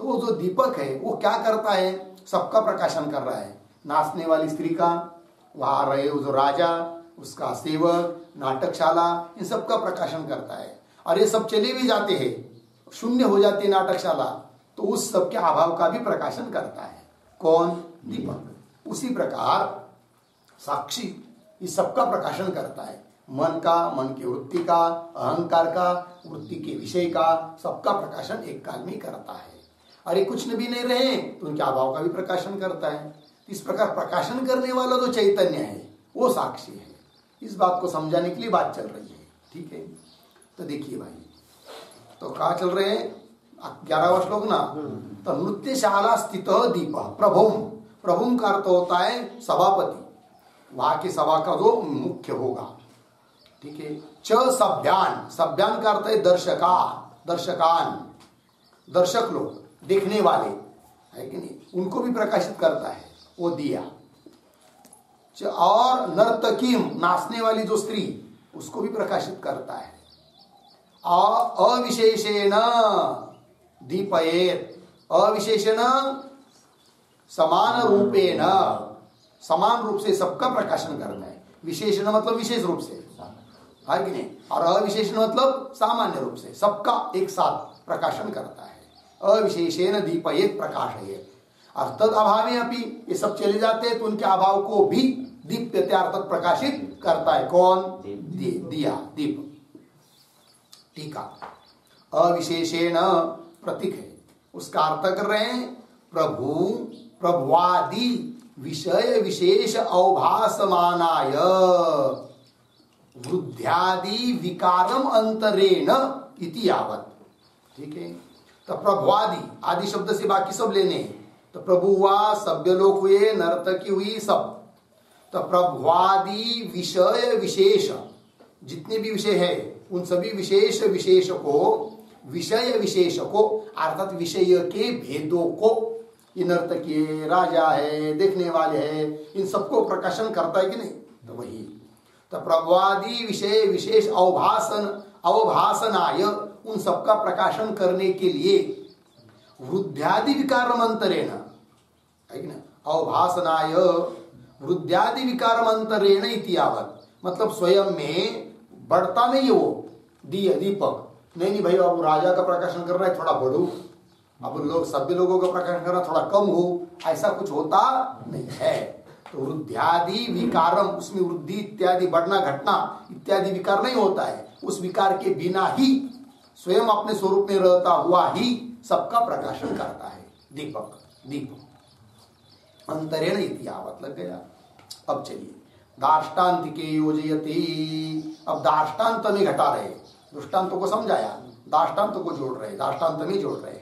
तो वो जो दीपक है वो क्या करता है, सबका प्रकाशन कर रहा है। नाचने वाली स्त्री का, वहां रहे वो जो राजा, उसका सेवक, नाटकशाला, इन सबका प्रकाशन करता है। और ये सब चले भी जाते हैं, शून्य हो जाती है नाटकशाला, तो उस सबके अभाव का भी प्रकाशन करता है कौन? दीपक। उसी प्रकार साक्षी इस सबका प्रकाशन करता है। मन का, मन की वृत्ति का, अहंकार का, वृत्ति के विषय का, सबका प्रकाशन एक काल में करता है। अरे कुछ भी नहीं रहे तो उनके अभाव का भी प्रकाशन करता है। इस प्रकार प्रकाशन करने वाला जो चैतन्य है वो साक्षी है। इस बात को समझाने के लिए बात चल रही है। ठीक है। तो देखिए भाई, तो कहाँ चल रहे हैं 11वां श्लोक ना। तो नृत्यशाला स्थित दीप प्रभुम, प्रभुम का अर्थ होता है सभापति, वहां की सभा का जो मुख्य होगा। ठीक है। च सभ्यान, सभ्यान का अर्थ है दर्शका, दर्शकान, दर्शक लोग, देखने वाले, है कि नहीं, उनको भी प्रकाशित करता है वो दिया। और नर्तकीम, नाचने वाली जो स्त्री, उसको भी प्रकाशित करता है। अविशेषेण दीपयेत, अविशेषण समान रूपेण, समान रूप से सबका प्रकाशन करता है। विशेषण मतलब विशेष रूप से, है कि नहीं, और अविशेषण मतलब सामान्य रूप से सबका एक साथ प्रकाशन करता है। अविशेषेण दीपयेत प्रकाशयेत, अर्थात अभावे अपि, ये सब चले जाते हैं तो उनके अभाव को भी दीप्यते अर्थात प्रकाशित करता है। कौन? दिया, दीप। टीका, अविशेषेण प्रतीक है, उसका अर्थ कर रहे हैं प्रभु प्रभुवादि विषय विशेष अवभासमानाय वृद्ध्यादि विकारम अंतरेण इति यावत। ठीक है, तो प्रभुवादि, आदि शब्द से बाकी सब लेने हैं, तो प्रभु हुआ, सभ्य लोग हुए, नर्तकी हुई, सब। तो प्रभुवादि विषय विशेष, जितने भी विषय है उन सभी विशेष विशेष को, विषय विशेष को अर्थात विषय के भेदों को, ये नर्तकी है, राजा है, देखने वाले हैं, इन सबको प्रकाशन करता है कि नहीं? तो वही, तो प्रभुवादि विषय विशेष अवभासनाय, उन सबका प्रकाशन करने के लिए वृद्ध्यादि विकारम अंतरेण, है कि ना, अवभासनाय वृद्ध्यादि विकारम अंतरेण इति यावत, मतलब स्वयं में बढ़ता नहीं है वो दीपक, नहीं भाई अब राजा का प्रकाशन कर रहा है थोड़ा बढ़ू, अब लोग सभ्य लोगों का प्रकाशन कर रहा है थोड़ा कम हो, ऐसा कुछ होता नहीं है। तो वृद्ध्यादि विकारम, उसमें वृद्धि इत्यादि बढ़ना घटना इत्यादि विकार नहीं होता है, उस विकार के बिना ही स्वयं अपने स्वरूप में रहता हुआ ही सबका प्रकाशन करता है दीपक, दीप। अंतरेण इति यावत लग गया। अब चलिए दार्ष्टान्तिके योजयति, अब दार्ष्टान्त में घटा रहे, दृष्टांत को समझाया, दार्ष्टान्त को जोड़ रहे, दार्ष्टान्त में जोड़ रहे।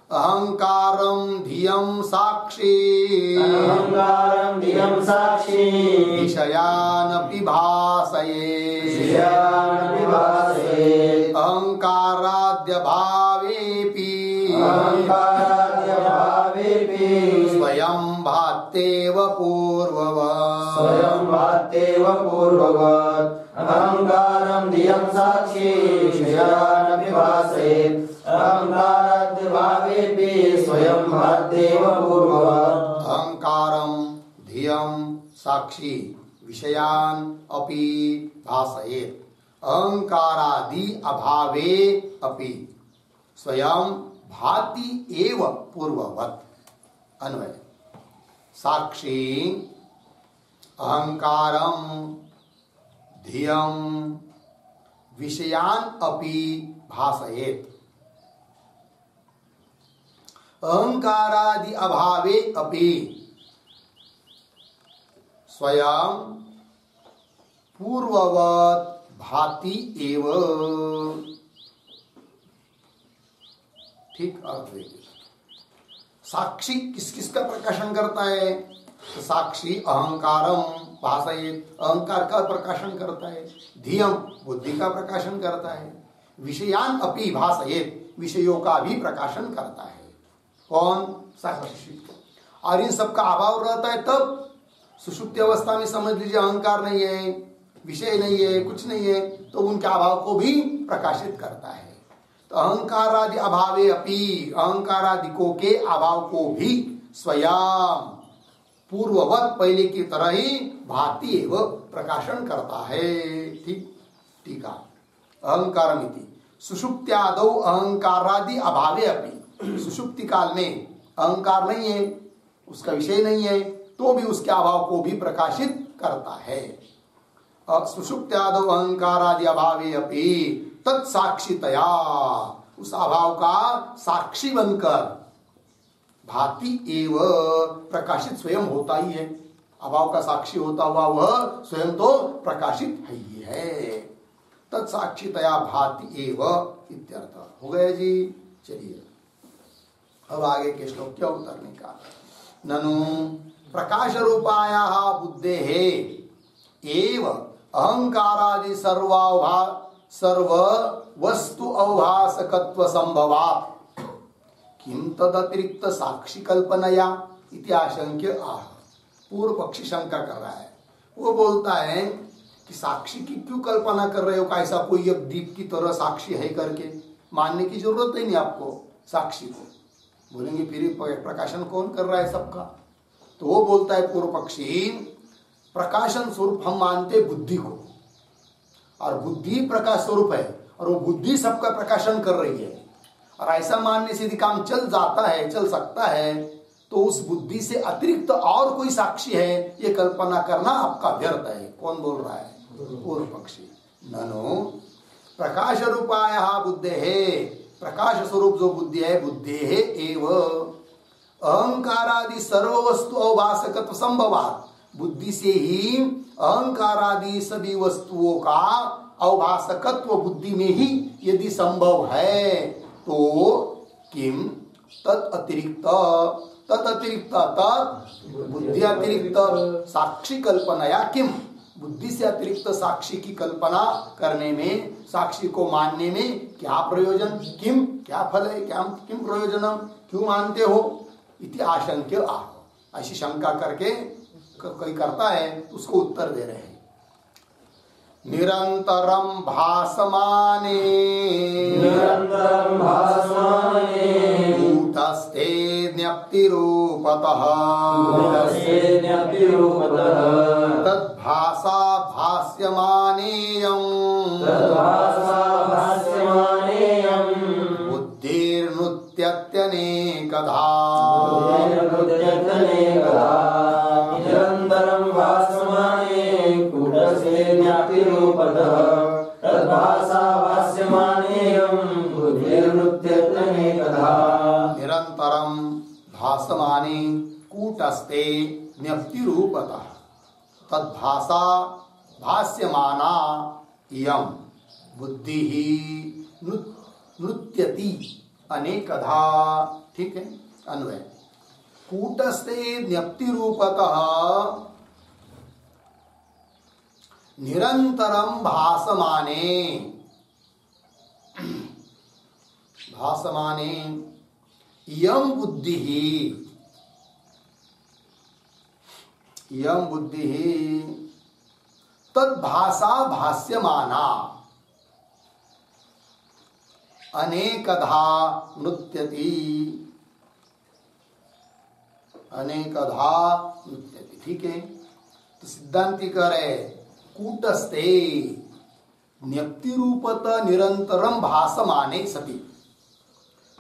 अहंकारं धियं साक्षी, अहंकारं धियं साक्षी, विषयानपि भासयेत्, विषयानपि भासयेत्, अहंकाराद्य भावेपि, अहंकाराद्य भावेपि, स्वयं भात्येव पूर्ववत्, स्वयं भात्येव पूर्ववत्। अहंकारं धियं साक्षी, विषयानपि भासयेत्, अहंकाराद्य भावेपि, स्वयं भात्येव पूर्ववत्। अहंकारं धियं साक्षी विषयान् अपि भासयेत्, अहंकारादि अभावे अपि स्वयं भाति एव पूर्ववत्। अन्वय, साक्षी अहंकारं धियं विषयान् अपि भासयेत्, अहंकारादि अभावे अपि स्वयं पूर्ववत् भाति एव। ठीक अर्थ देखिए, साक्षी किस किस का प्रकाशन करता है? तो साक्षी अहंकारम भासयेत्, अहंकार का प्रकाशन करता है, धियम बुद्धि का प्रकाशन करता है, विषयान अपि भासयेत्, विषयों का भी प्रकाशन करता है। कौन? साक्षी। और इन सब का अभाव रहता है तब सुषुप्ति अवस्था में समझ लीजिए अहंकार नहीं है, विषय नहीं है, कुछ नहीं है, तो उनके अभाव को भी प्रकाशित करता है। तो अहंकारादि अभावे अपि, अहंकारादिकों के अभाव को भी स्वयं पूर्ववत पहले की तरह ही भाति एवं प्रकाशन करता है। ठीक, टीका, अहंकारमिति सुषुप्त्यादौ अहंकारादि अभावे अपि, सुषुप्ति काल में अहंकार नहीं है, उसका विषय नहीं है, तो भी उसके अभाव को भी प्रकाशित करता है। सुषुप्त्यादौ अहंकारादि अभावे अपि तत्साक्षितया, उस अभाव का साक्षी बनकर भाति एव प्रकाशित स्वयं होता ही है। अभाव का साक्षी होता हुआ वह स्वयं तो प्रकाशित है ही है। तत्साक्षितया भाति एव इत्यर्थ हो गया जी। चलिए अब आगे के श्लोक क्या उतरने का। ननु प्रकाश रूपाया बुद्धे है एव अहंकारादि सर्व वस्तु अवभासकत्व संभवात् किम तदतिरिक्त साक्षी कल्पनया इति आशंक्य आह। पूर्व पक्षी शंका कर रहा है, वो बोलता है कि साक्षी की क्यों कल्पना कर रहे हो, कैसा कोई अब दीप की तरह साक्षी है करके मानने की जरूरत ही नहीं आपको साक्षी को। बोलेंगे फिर प्रकाशन कौन कर रहा है सबका, तो वो बोलता है पूर्व पक्षी, प्रकाशन स्वरूप हम मानते बुद्धि को, और बुद्धि प्रकाश स्वरूप है, और वो बुद्धि सबका प्रकाशन कर रही है। और ऐसा मानने से यदि काम चल जाता है, चल सकता है, तो उस बुद्धि से अतिरिक्त और कोई साक्षी है, ये कल्पना करना आपका व्यर्थ है। कौन बोल रहा है? पूर्व पक्षी। ननु प्रकाश रूपाय बुद्धे है, प्रकाश स्वरूप जो बुद्धि है, बुद्धि है एव अहंकारादि सर्व वस्तु अवभासकत्व संभवात, बुद्धि से ही अहंकारादि सभी वस्तुओं का अवभासकत्व बुद्धि में ही यदि संभव है, तो किम तत् अतिरिक्त बुद्धि अतिरिक्त साक्षी कल्पना, या किम बुद्धि से अतिरिक्त साक्षी की कल्पना करने में, साक्षी को मानने में क्या प्रयोजन, किम क्या फल है, क्या किम प्रयोजनम, क्यों मानते हो इति आशंक्य आह। ऐसी शंका करके कोई करता है, उसको उत्तर दे रहे हैं। निरंतरम भासमाने कूटस्थे ज्ञप्तिरूपतः तद्भासा भास्यमानेयम् बुद्धिर्नृत्यत्यनेकधा निरन्तरं भासमाने कूटस्थे ज्ञप्तिरूपतः तद्भासा भास्यमानेयं बुद्धिर्नृत्यत्यनेकधा। निरंतरम भासमाने कूटस्थे ज्ञप्तिरूपतः तद्भासा भास्यमाना इयं बुद्धिः नृत्यति अनेकधा। ठीक है, अन्वय। कूटस्थे ज्ञप्तिरूपतः निरंतरम भासमाने इयं बुद्धिः तद्भासा भास्यमाना अनेकधा नृत्यति। ठीक है, तो सिद्धांति कह रहे कूटस्थे ज्ञप्ति रूपत निरंतरम भासमाने सति।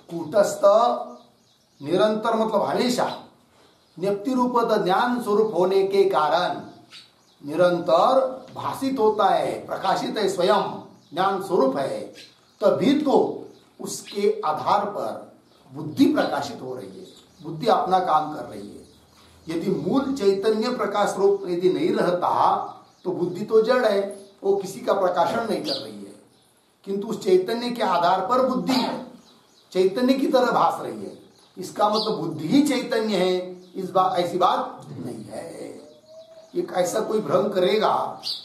कूटस्थ निरंतर मतलब हमेशा, ज्ञप्ति रूपत ज्ञान स्वरूप होने के कारण निरंतर भाषित होता है, प्रकाशित है, स्वयं ज्ञान स्वरूप है, तभी तो उसके आधार पर बुद्धि प्रकाशित हो रही है, बुद्धि अपना काम कर रही है। यदि मूल चैतन्य प्रकाश रूप यदि नहीं रहता तो बुद्धि तो जड़ है, वो किसी का प्रकाशन नहीं कर रही है, किंतु उस चैतन्य के आधार पर बुद्धि चैतन्य की तरह भास रही है। इसका मतलब बुद्धि ही चैतन्य है, ऐसी बात नहीं है। एक ऐसा कोई भ्रम करेगा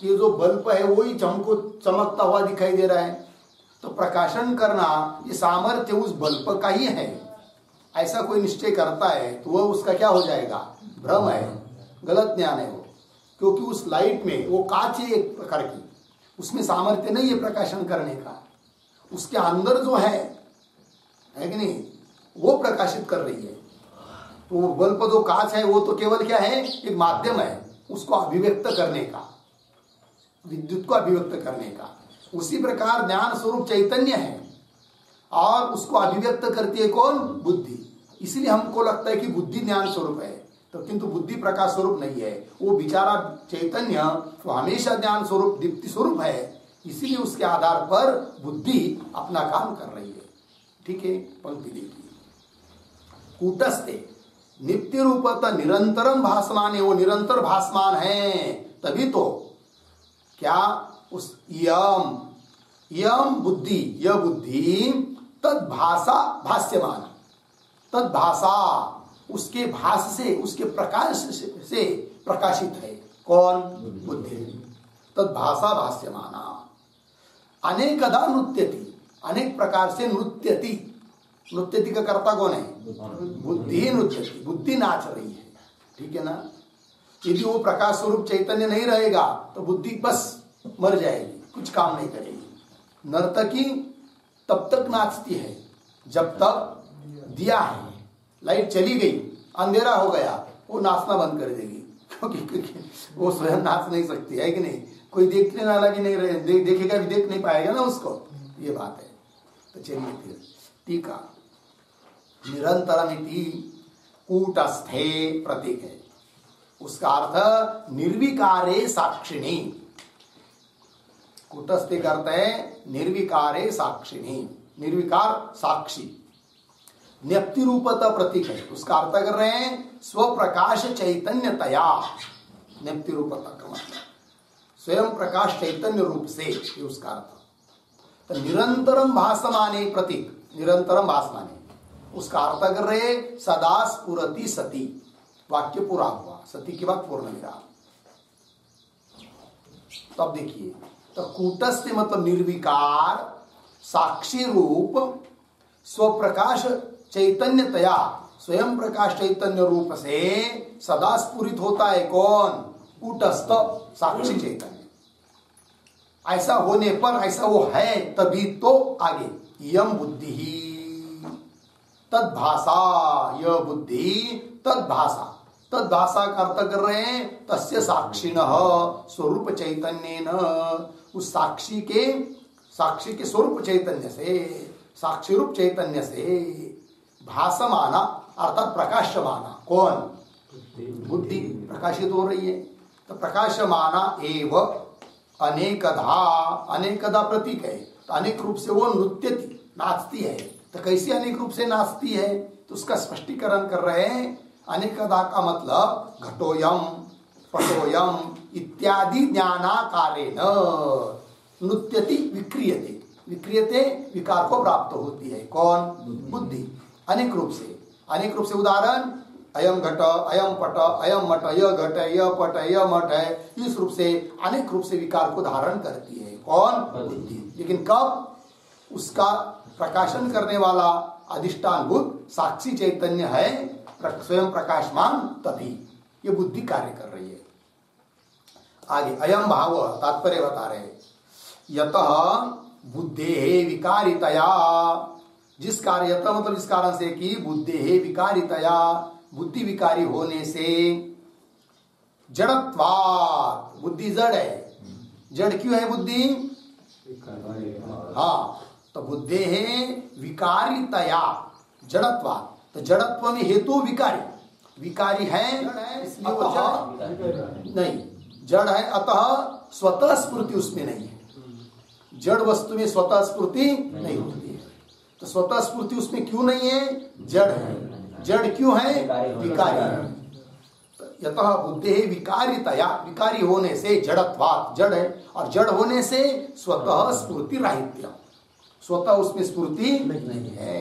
कि जो बल्ब है वही हमको चमकता हुआ दिखाई दे रहा है, तो प्रकाशन करना ये सामर्थ्य उस बल्ब का ही है, ऐसा कोई निश्चय करता है तो वह उसका क्या हो जाएगा? भ्रम है, गलत ज्ञान है वो। क्योंकि उस लाइट में वो कांच है एक प्रकार की, उसमें सामर्थ्य नहीं है प्रकाशन करने का, उसके अंदर जो है कि नहीं, वो प्रकाशित कर रही है। तो वो बल्ब जो कांच है वो तो केवल क्या है? एक माध्यम है उसको अभिव्यक्त करने का, विद्युत को अभिव्यक्त करने का। उसी प्रकार ज्ञान स्वरूप चैतन्य है और उसको अभिव्यक्त करती है कौन? बुद्धि। इसलिए हमको लगता है कि बुद्धि ज्ञान स्वरूप है, तो किंतु बुद्धि प्रकाश स्वरूप नहीं है। वो बेचारा चैतन्य तो हमेशा ज्ञान स्वरूप दीप्ति स्वरूप है, इसीलिए उसके आधार पर बुद्धि अपना काम कर रही है। ठीक है, पंक्ति देखिए। कूटस्थे नित्य रूपता निरंतरम भासमान है, वो निरंतर भासमान है, तभी तो क्या उस यम बुद्धि, यह बुद्धि तद्भाषा भास्यमान, तद्भाषा उसके भास से, उसके प्रकाश से प्रकाशित है। कौन? बुद्धि। तद्भाषा भास्यमाना अनेकदा नृत्यति, अनेक प्रकार से नृत्यति। नृत्यति का कर्ता कौन है? बुद्धि नृत्यति, बुद्धि नाच रही है। ठीक है ना। यदि वो प्रकाश स्वरूप चैतन्य नहीं रहेगा तो बुद्धि बस मर जाएगी, कुछ काम नहीं करेगी। नर्तकी तब तक नाचती है जब तक दिया है, लाइट चली गई, अंधेरा हो गया, वो नाचना बंद कर देगी, क्योंकि वो स्वयं नाच नहीं सकती है कि नहीं, कोई देखने वाला भी नहीं रहे, देखेगा भी देख नहीं पाएगा ना उसको, ये बात है। तो चलिए फिर टीका, निरंतरमिति कूटस्थे प्रतीक है, उसका अर्थ निर्विकारे साक्षिणी, कूटस्थे करते हैं निर्विकारे साक्षिणी, निर्विकार साक्षी। न्यप्ति रूपता प्रतीक है, उसका अर्थ कर रहे हैं स्वप्रकाश चैतन्यतया, न्यप्ति रूपता का मतलब स्वयं प्रकाश चैतन्य रूप से, ये उसका अर्थ। तो निरंतरम भासमाने प्रतीक, निरंतरम भासमाने, उसका अर्थ कर रहे सदा स्फुरति सती, वाक्य पूरा हुआ, सती के बाद पूर्ण विराम। तब देखिए, तो कूटस्थ मतलब निर्विकार साक्षी रूप स्वप्रकाश चैतन्यतया, स्वयं प्रकाश चैतन्य रूप से सदा स्फुरित होता है कौन? कूटस्थ साक्षी चैतन्य। ऐसा होने पर, ऐसा वो है तभी तो आगे यम बुद्धि ही तद्भाषा, यह बुद्धि तद्भाषा, तद्भाषा का अर्थ कर रहे हैं तस्य साक्षिणः स्वरूप चैतन्येन, उस साक्षी के स्वरूप चैतन्य से, साक्षी रूप चैतन्य से भासमाना अर्थात प्रकाशमाना, कौन? बुद्धि प्रकाशित हो रही है। तो प्रकाशमाना एव अनेकधा, अनेकधा प्रतीक है, तो अनेक रूप से वो नृत्यति, नाचती है। तो कैसे अनेक रूप से नाचती है? तो उसका स्पष्टीकरण कर रहे हैं। अनेकधा का मतलब घटोयम पटोयम इत्यादि ज्ञानाकारेण नृत्यति विक्रियते, विक्रियते विकार को प्राप्त होती है कौन? बुद्धि। अनेक रूप से, अनेक रूप से उदाहरण अयम घट अयम पट अयम मठ, यह घट है यह पट है यह मठ है, इस रूप से अनेक रूप से विकार को धारण करती है कौन? बुद्धि। लेकिन कब? उसका प्रकाशन करने वाला अधिष्ठान भूत साक्षी चैतन्य है, स्वयं प्रकाशमान, तभी ये बुद्धि कार्य कर रही है। आगे अयम भाव तात्पर्य बता रहे, यतः बुद्धे विकारितया, जिस कार्य, यतः मतलब इस कारण से कि बुद्धे विकारितया, बुद्धि विकारी होने से, जड़त्वात्, बुद्धि जड़ है। जड़ क्यों है बुद्धि? हाँ, तो बुद्धे है विकारितया जड़त्वात्, तो जड़त्व में हेतु विकारी, विकारी है इसलिए वो जड़ नहीं, जड़ है अतः स्वतः स्फूर्ति उसमें नहीं है। जड़ वस्तु में स्वतः स्फूर्ति नहीं होती है, तो स्वतः स्फूर्ति उसमें क्यों नहीं है? जड़ है। जड़ क्यों है? विकारी। यतः बुद्धि विकारितया, विकारी होने से, जड़त्वात् जड़ है, और जड़ होने से स्वतः स्फूर्ति राहित्यम, स्वतः उसमें स्फूर्ति नहीं है,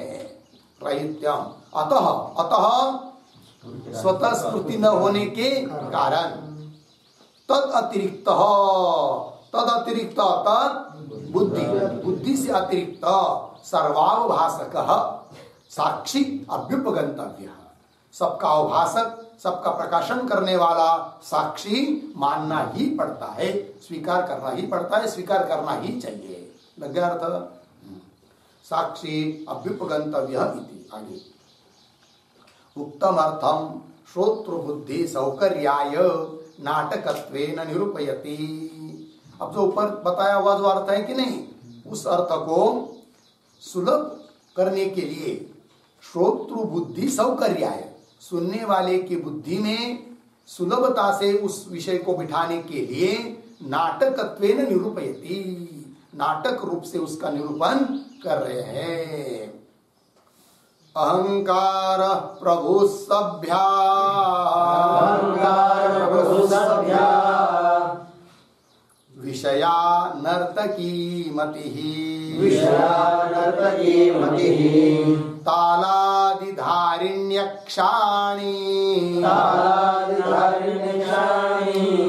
राहित्यम। अतः, अतः स्वतः स्फूर्ति न होने के कारण तद अतिरिक्त, तद अतिरिक्त तद बुद्धि, बुद्धि से अतिरिक्त सर्वावभासक साक्षी अभ्युपगंतव्य, सबका अवभाषक, सबका प्रकाशन करने वाला साक्षी मानना ही पड़ता है, स्वीकार करना ही पड़ता है, स्वीकार करना ही चाहिए। लग गया अर्थ? साक्षी अभ्युपगंतव्य इति। आगे उक्तम अर्थम श्रोत्र बुद्धि सौकर्याय नाटकत्वेन निरूपयति। अब जो ऊपर बताया हुआ जो अर्थ है कि नहीं, उस अर्थ को सुलभ करने के लिए श्रोत्र बुद्धि सौकर्याय, सुनने वाले की बुद्धि में सुलभता से उस विषय को बिठाने के लिए नाटकत्वेन निरूपयति, नाटक रूप से उसका निरूपण कर रहे हैं। अहंकार प्रभु सभ्या, अहंकार प्रभु सभ्या विषया नर्तकी मतिः, विषया नर्तकी मतिः तालादिधारिण्यक्षाणि, तालादिधारिण्यक्षाणि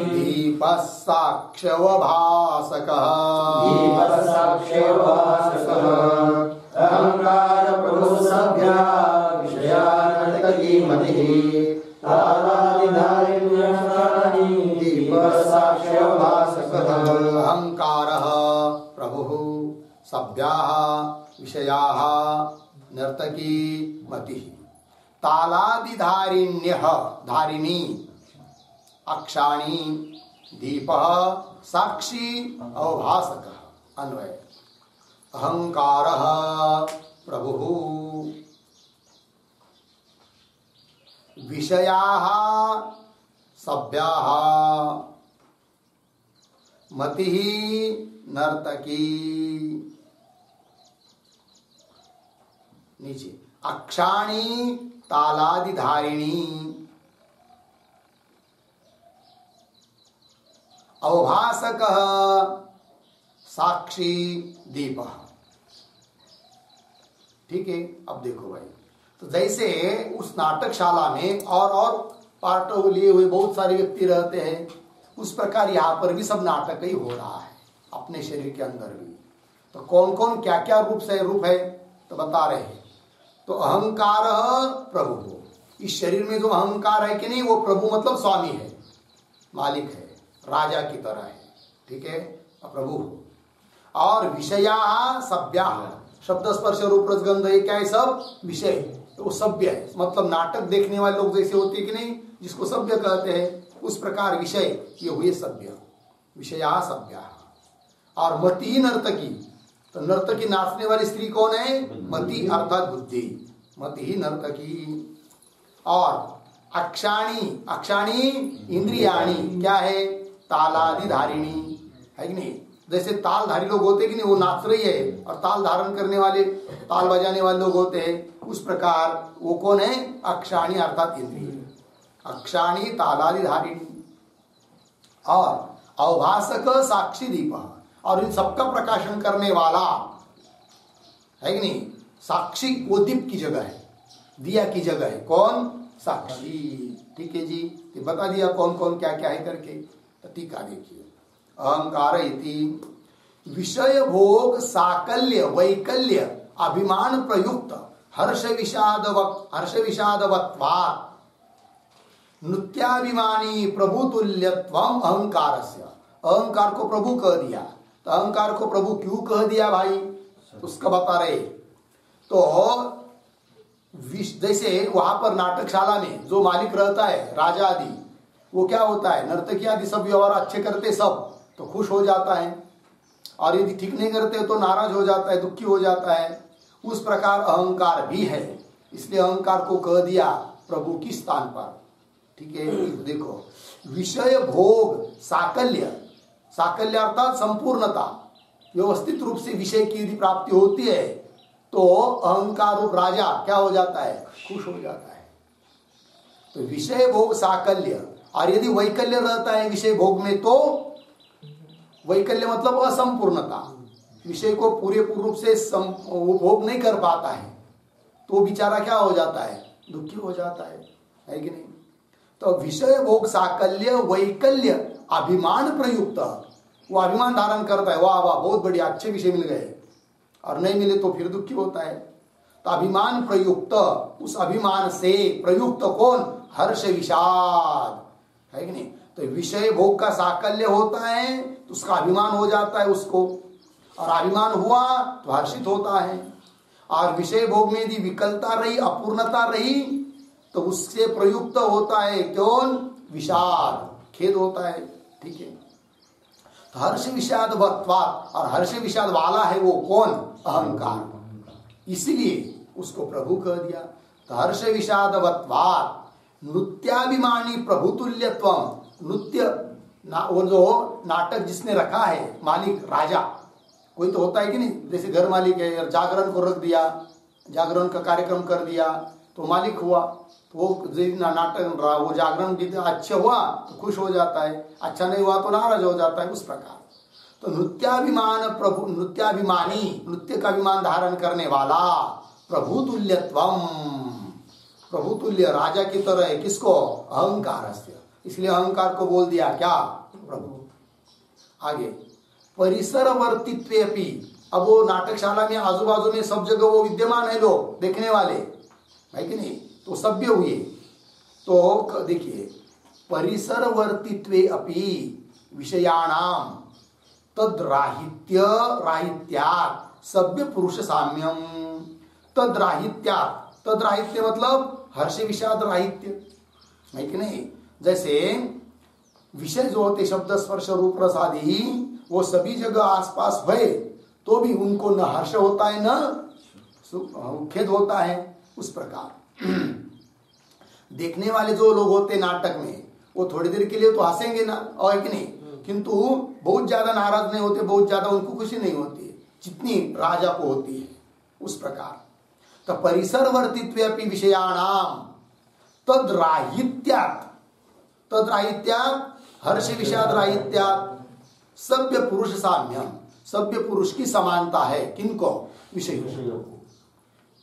दीपः साक्ष्यवभासकः, दीपः साक्ष्यवभासकः। अहंकार प्रभु सभ्या विषया नर्तकी मतिः तालादिधारिण्यक्षाणि दीपः साक्ष्यवभासकः। अहंकारः प्रभुः सभ्याः विषयाः नर्तकी मतिः, तालादिधारिण्यः धारिणी अक्षाणी दीपः साक्षी अवभासकः। अन्वय अहंकारः प्रभुः विषयाः सभ्याः मतिः नर्तकी। नीचे अक्षाणी तालादिधारिणी अवभासकः साक्षी दीपः। ठीक है, अब देखो भाई, तो जैसे उस नाटकशाला में और पार्ट लिए हुए बहुत सारे व्यक्ति रहते हैं, उस प्रकार यहाँ पर भी सब नाटक ही हो रहा है अपने शरीर के अंदर भी। तो कौन कौन क्या क्या रूप है तो बता रहे हैं। तो अहंकार प्रभु, इस शरीर में जो अहंकार है कि नहीं, वो प्रभु मतलब स्वामी है, मालिक है, राजा की तरह है। ठीक है, प्रभु। और विषया सभ्या, शब्द स्पर्श रूप रसगंध, ये क्या है, सब विषय, तो सभ्य है, मतलब नाटक देखने वाले लोग जैसे होते हैं कि नहीं, जिसको सभ्य कहते हैं, उस प्रकार विषय ये हुए सभ्य, विषया सभ्या। और मति नर्तकी, तो नर्तकी नाचने वाली स्त्री कौन है, मति अर्थात बुद्धि, मति ही नर्तकी। और अक्षाणी, अक्षाणी इंद्रियाणी क्या है, तालादिधारिणी है कि नहीं। जैसे तालधारी लोग होते कि नहीं, वो नाच रही है, और ताल धारण करने वाले, ताल बजाने वाले लोग होते हैं, उस प्रकार वो कौन है, अक्षाणी अर्थात इंद्रिय, अक्षाणी तालादिधारिणी। और अवभासक साक्षी दीप, और इन सबका प्रकाशन करने वाला है कि नहीं, साक्षी वो दीप की जगह है, दिया की जगह है, कौन, साक्षी। ठीक है जी, तो बता दिया कौन कौन क्या क्या है करके। तो टीका देखिए, अहंकार इति विषय भोग साकल्य वैकल्य अभिमान प्रयुक्त हर्ष विषादवत्वात् नृत्याभिमानी प्रभुतुल्यत्वम अहंकारस्य। अहंकार को प्रभु कह दिया, तो अहंकार को प्रभु क्यों कह दिया भाई, तो उसका बता रहे। तो जैसे वहां पर नाटकशाला में जो मालिक रहता है, राजा आदि, वो क्या होता है, नर्तकी आदि सब व्यवहार अच्छे करते सब तो खुश हो जाता है, और यदि ठीक नहीं करते तो नाराज हो जाता है, दुखी हो जाता है। उस प्रकार अहंकार भी है, इसलिए अहंकार को कह दिया प्रभु की स्थान पर। ठीक है, देखो विषय भोग साकल्य, साकल्य अर्थात संपूर्णता, व्यवस्थित रूप से विषय की यदि प्राप्ति होती है तो अहंकार रूप राजा क्या हो जाता है, खुश हो जाता है। तो विषय भोग साकल्य, और यदि वैकल्य रहता है विषय भोग में, तो वैकल्य मतलब असंपूर्णता, विषय को पूरे पूर्ण रूप से वो भोग नहीं कर पाता है, तो बेचारा क्या हो जाता है, दुखी हो जाता है कि नहीं। तो विषय भोग साकल्य वैकल्य अभिमान प्रयुक्त, वो अभिमान धारण करता है, वाह वाह बहुत बढ़िया अच्छे विषय मिल गए, और नहीं मिले तो फिर दुखी होता है। तो अभिमान प्रयुक्त, उस अभिमान से प्रयुक्त कौन, हर्ष विषाद है कि नहीं। तो विषय भोग का साकल्य होता है तो उसका अभिमान हो जाता है उसको, और अभिमान हुआ तो हर्षित होता है। और विषय भोग में यदि विकलता रही, अपूर्णता रही, तो उससे प्रयुक्त होता है कौन, विषाद, खेद होता है। ठीक है, तो हर्ष विषाद वत्वात्, और हर्ष विषाद वाला है वो कौन, अहंकार, इसलिए उसको प्रभु कह दिया। तो हर्ष विषाद वत्वात् नृत्याभिमानी प्रभुतुल्यत्वम, नृत्य वो जो नाटक जिसने रखा है, मालिक राजा कोई तो होता है कि नहीं, जैसे घर मालिक है, जागरण को रख दिया, जागरण का कार्यक्रम कर दिया तो मालिक हुआ, तो वो नाटक वो जागरण अच्छा हुआ तो खुश हो जाता है, अच्छा नहीं हुआ तो नाराज हो जाता है, उस प्रकार। तो नृत्याभिमान प्रभु, नृत्याभिमानी, नृत्य का अभिमान धारण करने वाला, प्रभुतुल्यत्वम, प्रभुतुल्य राजा की तरह है, किसको, अहंकारस्य, इसलिए अहंकार को बोल दिया क्या, प्रभु। आगे परिसरवर्तित्वे अपि, अब वो नाटकशाला में आजू बाजू में सब जगह वो विद्यमान है, लोग देखने वाले है कि नहीं, तो सभ्य हुए। तो देखिए परिसरवर्तित्वे अपि विषयाणाम तद्राहित्य राहित्यात् सभ्य पुरुष साम्यम, तद्राहित्यात्, तद्राहित्य मतलब हर्ष विषाद राहित्य है कि नहीं। जैसे विषय जो होते शब्द स्पर्श रूप रस आदि वो सभी जगह आसपास भय तो भी उनको न हर्ष होता है न खेद होता है। उस प्रकार देखने वाले जो लोग होते नाटक में वो थोड़ी देर के लिए तो हंसेंगे ना, और कि नहीं, किंतु बहुत ज्यादा नाराज नहीं होते, बहुत ज्यादा उनको खुशी नहीं होती जितनी राजा को होती है। उस प्रकार तो परिसर वर्तित्वे विषयाणाम तद्राहित्यात् हर्ष विषाद राहित्यात् सभ्य पुरुष साम्यम, सभ्य पुरुष की समानता है किनको, विषयों को।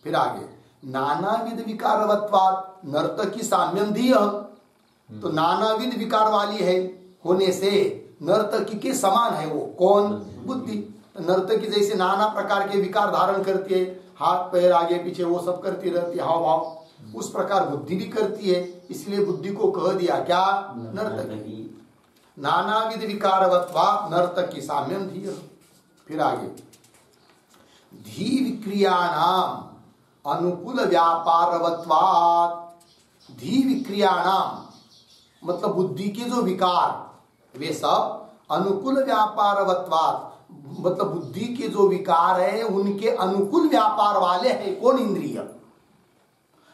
फिर आगे नानाविध विकारवत्वात् नर्तकी साम्यम धीय, तो नानाविध विकार वाली है होने से नर्तकी के समान है वो कौन, बुद्धि। नर्तकी जैसे नाना प्रकार के विकार धारण करती है, हाथ पैर आगे पीछे वो सब करती रहती है, हाव भाव, उस प्रकार बुद्धि भी करती है, इसलिए बुद्धि को कह दिया क्या, नर्तकी। नानाविध विकारवत्वात् नर्तकी साम्यम धीय। फिर आगे धी विक्रियाणाम अनुकूल व्यापारवत्वात्, धी विक्रियाणाम मतलब बुद्धि के जो विकार वे सब अनुकूल व्यापारवत्वात् मतलब बुद्धि के जो विकार है उनके अनुकूल व्यापार वाले हैं कौन, इंद्रिय।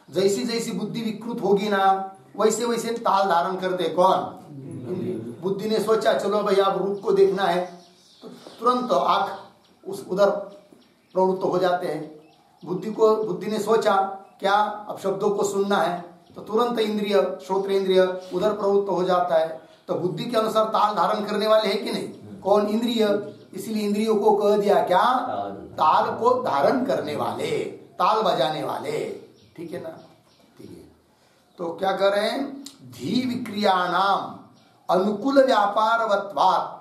जैसी जैसी बुद्धि विकृत होगी ना वैसे वैसे ताल धारण करते कौन, बुद्धि ने सोचा चलो भाई आप रूप को देखना है तो तुरंत आंख उस उधर प्रवृत्त हो जाते हैं। बुद्धि ने सोचा क्या अब शब्दों को सुनना है तो तुरंत इंद्रिय श्रोत्र इंद्रिय उधर प्रवृत्त हो जाता है। तो बुद्धि के अनुसार ताल धारण करने वाले हैं कि नहीं, कौन, इंद्रिय। इसलिए इंद्रियों को कह दिया क्या, ताल को धारण करने वाले, ताल बजाने वाले, ठीक है ना। ठीक है, तो क्या कर रहे हैं, धी विक्रियाणाम अनुकूल व्यापारवत्वात्,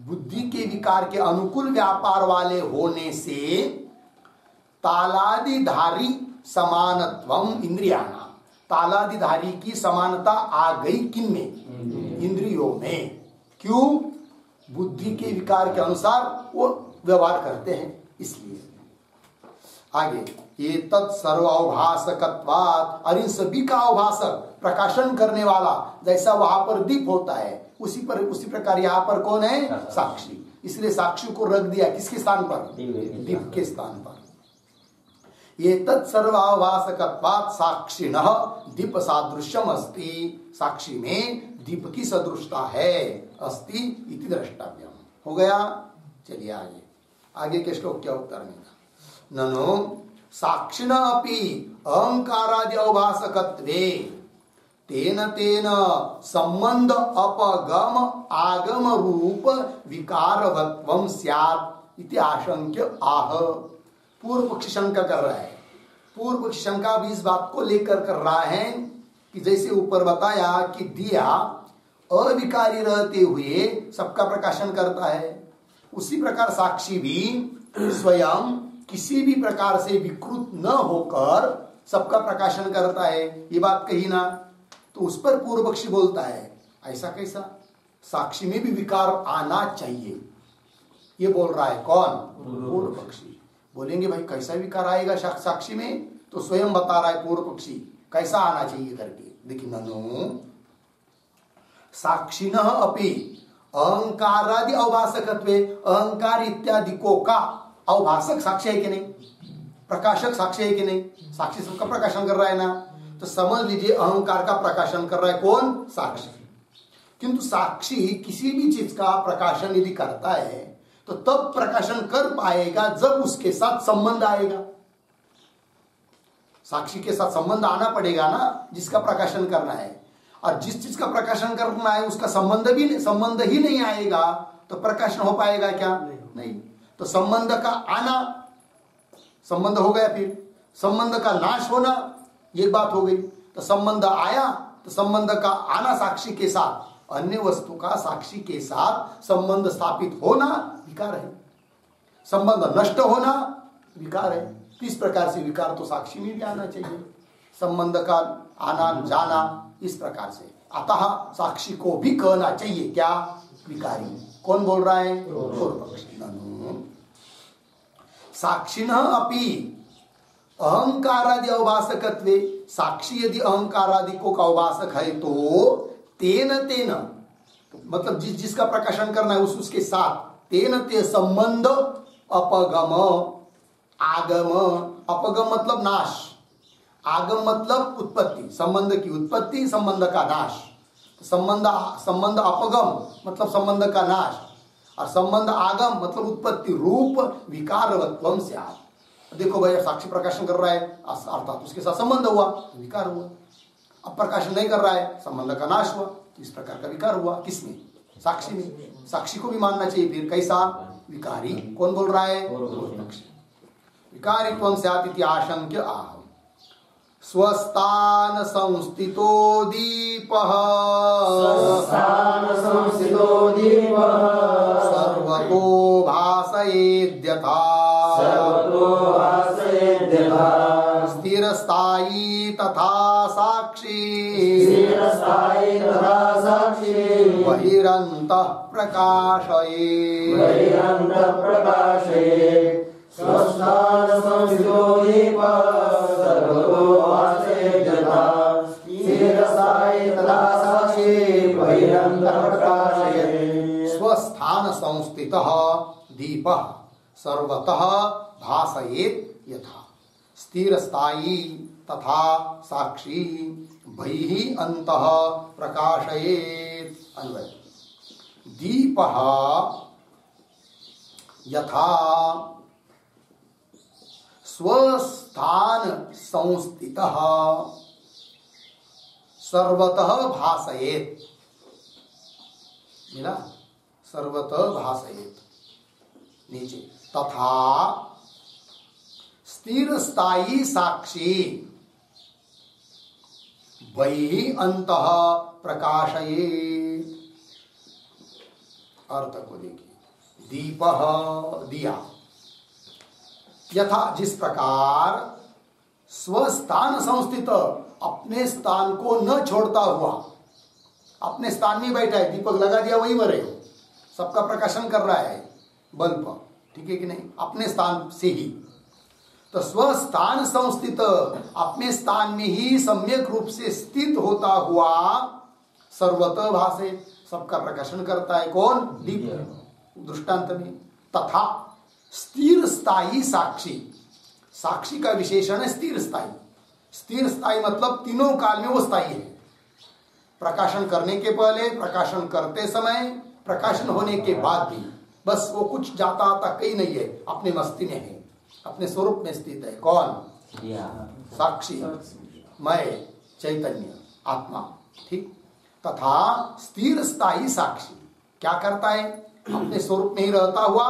बुद्धि के विकार के अनुकूल व्यापार वाले होने से तालादिधारी समानत्वम इंद्रियाणाम, तालादिधारी की समानता आ गई किन में, इंद्रियों में। क्यों, बुद्धि के विकार के अनुसार वो व्यवहार करते हैं इसलिए। आगे ये तत्सर्व अवभासकत्वात्, और इन सभी का अवभासक प्रकाशन करने वाला, जैसा वहां पर दीप होता है उसी प्रकार यहाँ पर कौन है, साक्षी। इसलिए साक्षी को रख दिया किसके स्थान पर, दीप के स्थान पर। ये तत्सर्वाभासकत्वात् साक्षिणः दीप सादृश्यम अस्ति, साक्षी में दीप की सदृशता है, अस्ति इति द्रष्टव्यम। हो गया, चलिए आगे के श्लोक क्या उत्तर मिला। ननु साक्षिण अपि अहंकारादि अवभासकत्वे तेन तेन संबंध अपगम आगम रूप विकारवत्वं स्यात् इति आशंक्य आह। पूर्व पक्षी शंका कर रहा है, पूर्व पक्षी शंका भी इस बात को लेकर कर रहा है कि जैसे ऊपर बताया कि दिया अविकारी रहते हुए सबका प्रकाशन करता है, उसी प्रकार साक्षी भी स्वयं किसी भी प्रकार से विकृत न होकर सबका प्रकाशन करता है। ये बात कही ना, तो उस पर पूर्व पक्षी बोलता है ऐसा कैसा, साक्षी में भी विकार आना चाहिए, ये बोल रहा है कौन, पूर्व पक्षी। बोलेंगे भाई कैसा विकार आएगा साक्षी में, तो स्वयं बता रहा है पूर्व पक्षी कैसा आना चाहिए करके। देखिए ननु साक्षिणः अपि अहंकारादि अवभासकत्वे, अहंकार इत्यादि को का अवभासक साक्षी है कि नहीं, प्रकाशक साक्षी है कि नहीं, साक्षी सबका प्रकाशन कर रहा है ना, तो समझ लीजिए अहंकार का प्रकाशन कर रहा है कौन, साक्षी। किंतु साक्षी किसी भी चीज का प्रकाशन यदि करता है तो तब प्रकाशन कर पाएगा जब उसके साथ संबंध आएगा। साक्षी के साथ संबंध आना पड़ेगा ना जिसका प्रकाशन करना है, और जिस चीज का प्रकाशन करना है उसका संबंध ही नहीं आएगा तो प्रकाशन हो पाएगा क्या, नहीं। तो संबंध का आना, संबंध हो गया, फिर संबंध का नाश होना, ये बात हो गई। तो संबंध आया तो संबंध का आना साक्षी के साथ, अन्य वस्तु का साक्षी के साथ संबंध स्थापित होना विकार है, संबंध नष्ट होना विकार है। इस प्रकार से विकार तो साक्षी में भी आना चाहिए, संबंध का आना जाना, इस प्रकार से। अतः साक्षी को भी कहना चाहिए क्या, विकारी। कौन बोल रहा है, पूर्व पक्षी। साक्षिणः अपि अहंकारादि अवभासकत्वे, साक्षी यदि अहंकार आदि को का उपासक है तो तेन तेन मतलब जिसका प्रकाशन करना है उसके साथ तेन ते संबंध अपगम आगम, अपगम मतलब नाश, आगम मतलब उत्पत्ति, संबंध की उत्पत्ति संबंध का नाश, संबंध अपगम मतलब संबंध का नाश और संबंध आगम मतलब उत्पत्ति रूप विकारवत्वम स्यात्। देखो भाई साक्षी प्रकाशन कर रहा है अर्थात उसके साथ संबंध हुआ विकार हुआ, अब प्रकाशन नहीं कर रहा है संबंध का नाश हुआ, इस प्रकार का विकार हुआ किसमें? साक्षी में। साक्षी को भी मानना चाहिए फिर कैसा? विकारी। कौन बोल रहा है? विकारित्वं स्यात् इति आशंक्य आह। स्वस्थान संस्थितो दीपः सर्वतो भासयेद्यथा स्थिरस्थायी तथा साक्षी बहिरन्तः प्रकाशयेत्। स्वस्थान संस्थितो दीपः सर्वतो भासयेद्यथा स्थिरस्थायी तथा साक्षी बहिरन्तः प्रकाशयेत्। स्वस्थान संस्थितः दीपः सर्वतः भासयेत् यथा स्थिरस्थायी तथा साक्षी बहिः अन्तः प्रकाशयेत्। अन्वय दीपः यथा स्वस्थान संस्थितः सर्वतः भासयेत्, मिला? सर्वतः भासयेत् नीचे तथा स्थिर स्थायी साक्षी बहिः अन्तः प्रकाशयेत्। अर्थ को देखिए, दीपः दिया यथा जिस प्रकार स्वस्थान संस्थित अपने स्थान को न छोड़ता हुआ अपने स्थान में बैठा है, दीपक लगा दिया वहीं मरे, सबका प्रकाशन कर रहा है बल्ब, ठीक है कि नहीं? अपने स्थान से ही तो स्वस्थान संस्थित अपने स्थान में ही सम्यक रूप से स्थित होता हुआ सर्वतः भासे सबका प्रकाशन करता है। कौन? दीप। दृष्टांत में तथा स्थिर स्थायी साक्षी, साक्षी का विशेषण है स्थिर स्थायी। स्थिर स्थायी मतलब तीनों काल में वो स्थायी है, प्रकाशन करने के पहले, प्रकाशन करते समय, प्रकाशन होने के बाद भी। बस वो कुछ जाता आता कहीं नहीं है, अपने मस्ती में है, अपने स्वरूप में स्थित है। कौन? साक्षी, मैं, चैतन्य, आत्मा, ठीक। तथा स्थिर स्थायी साक्षी क्या करता है? अपने स्वरूप में ही रहता हुआ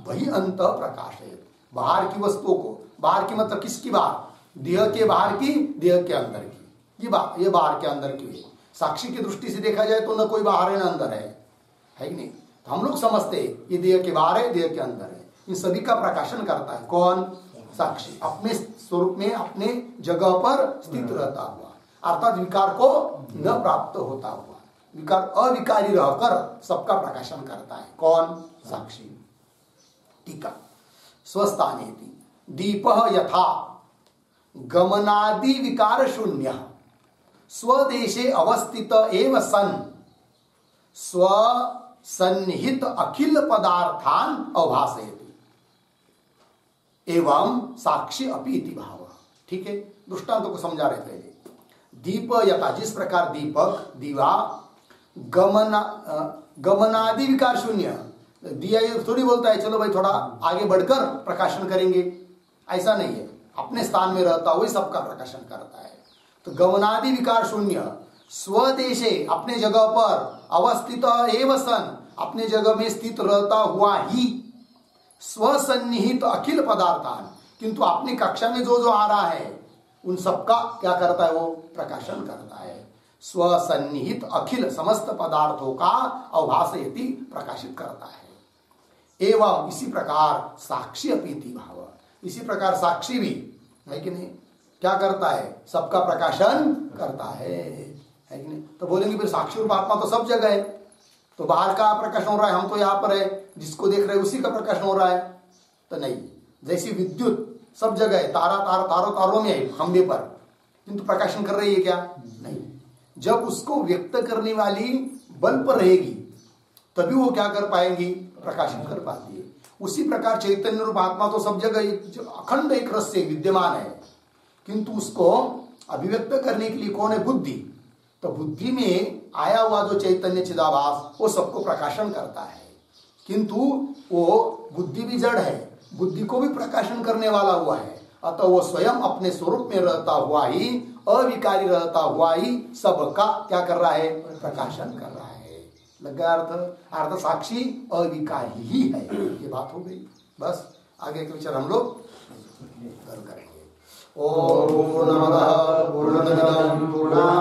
वही अंत प्रकाशयेत्, बाहर की वस्तुओं को, बाहर की मतलब किसकी बाहर? देह के बाहर की, देह के अंदर की, ये बाहर के अंदर की है। साक्षी की दृष्टि से देखा जाए तो न कोई बाहर है न अंदर है कि नहीं? तो हम लोग समझते हैं ये देह के बाहर है, देह के अंदर है, इन सभी का प्रकाशन करता है कौन? साक्षी, अपने स्वरूप में अपने जगह पर स्थित रहता हुआ, अर्थात विकार को न प्राप्त होता हुआ, विकार अविकारी रहकर सबका प्रकाशन करता है। कौन? साक्षी। टीका स्वस्थानेति दीपः यथा गमनादि विकार शून्य स्वदेशे अवस्थित एव सन स्वसन्निहित अखिल पदार्थान अवभासयति एवं साक्षी अपि इति भाव। ठीक है, दृष्टांत को समझा रहे पहले। दीप यथा जिस प्रकार दीपक, दीवा गमनादि विकार शून्य, दिया ये थोड़ी बोलता है चलो भाई थोड़ा आगे बढ़कर प्रकाशन करेंगे, ऐसा नहीं है, अपने स्थान में रहता हुआ सबका प्रकाशन करता है। तो गमनादि विकार शून्य स्वदेशे अपने जगह पर अवस्थित एव सन अपने जगह में स्थित रहता हुआ ही स्वसन्निहित अखिल पदार्थान किंतु अपनी कक्षा में जो आ रहा है उन सबका क्या करता है? वो प्रकाशन करता है। स्वसन्निहित अखिल समस्त पदार्थों का अवभासयति प्रकाशित करता है। एवं इसी प्रकार साक्षी अपीति भाव, इसी प्रकार साक्षी भी है कि नहीं क्या करता है? सबका प्रकाशन करता है कि नहीं? तो बोलेंगे फिर साक्षी रूप आत्मा तो सब जगह है, तो बाहर का प्रकाशन हो रहा है, हम तो यहाँ पर है, जिसको देख रहे हैं उसी का प्रकाशन हो रहा है। तो नहीं, जैसी विद्युत सब जगह है, तारों में है, खंभे पर, किंतु प्रकाशन कर रही है क्या? नहीं। जब उसको व्यक्त करने वाली बल पर रहेगी तभी वो क्या कर पाएंगी? प्रकाशन कर पाती है। उसी प्रकार चैतन्य रूप आत्मा तो सब जगह अखंड एक रस से विद्यमान है, किंतु उसको अभिव्यक्त करने के लिए कौन है? बुद्धि। तो बुद्धि में आया हुआ जो चैतन्य चिदाभास वो सबको प्रकाशन करता है, किंतु वो बुद्धि भी जड़ है, बुद्धि को भी प्रकाशन करने वाला हुआ है। अतः वो स्वयं अपने स्वरूप में रहता हुआ ही, अविकारी रहता हुआ ही सबका क्या कर रहा है? प्रकाशन कर रहा है। लगा अर्थ? अर्थ साक्षी अविकारी ही है, ये बात हो गई। बस आगे के विचार हम लोग कल करेंगे। ओम पूर्णमदः पूर्णमिदं पूर्णात्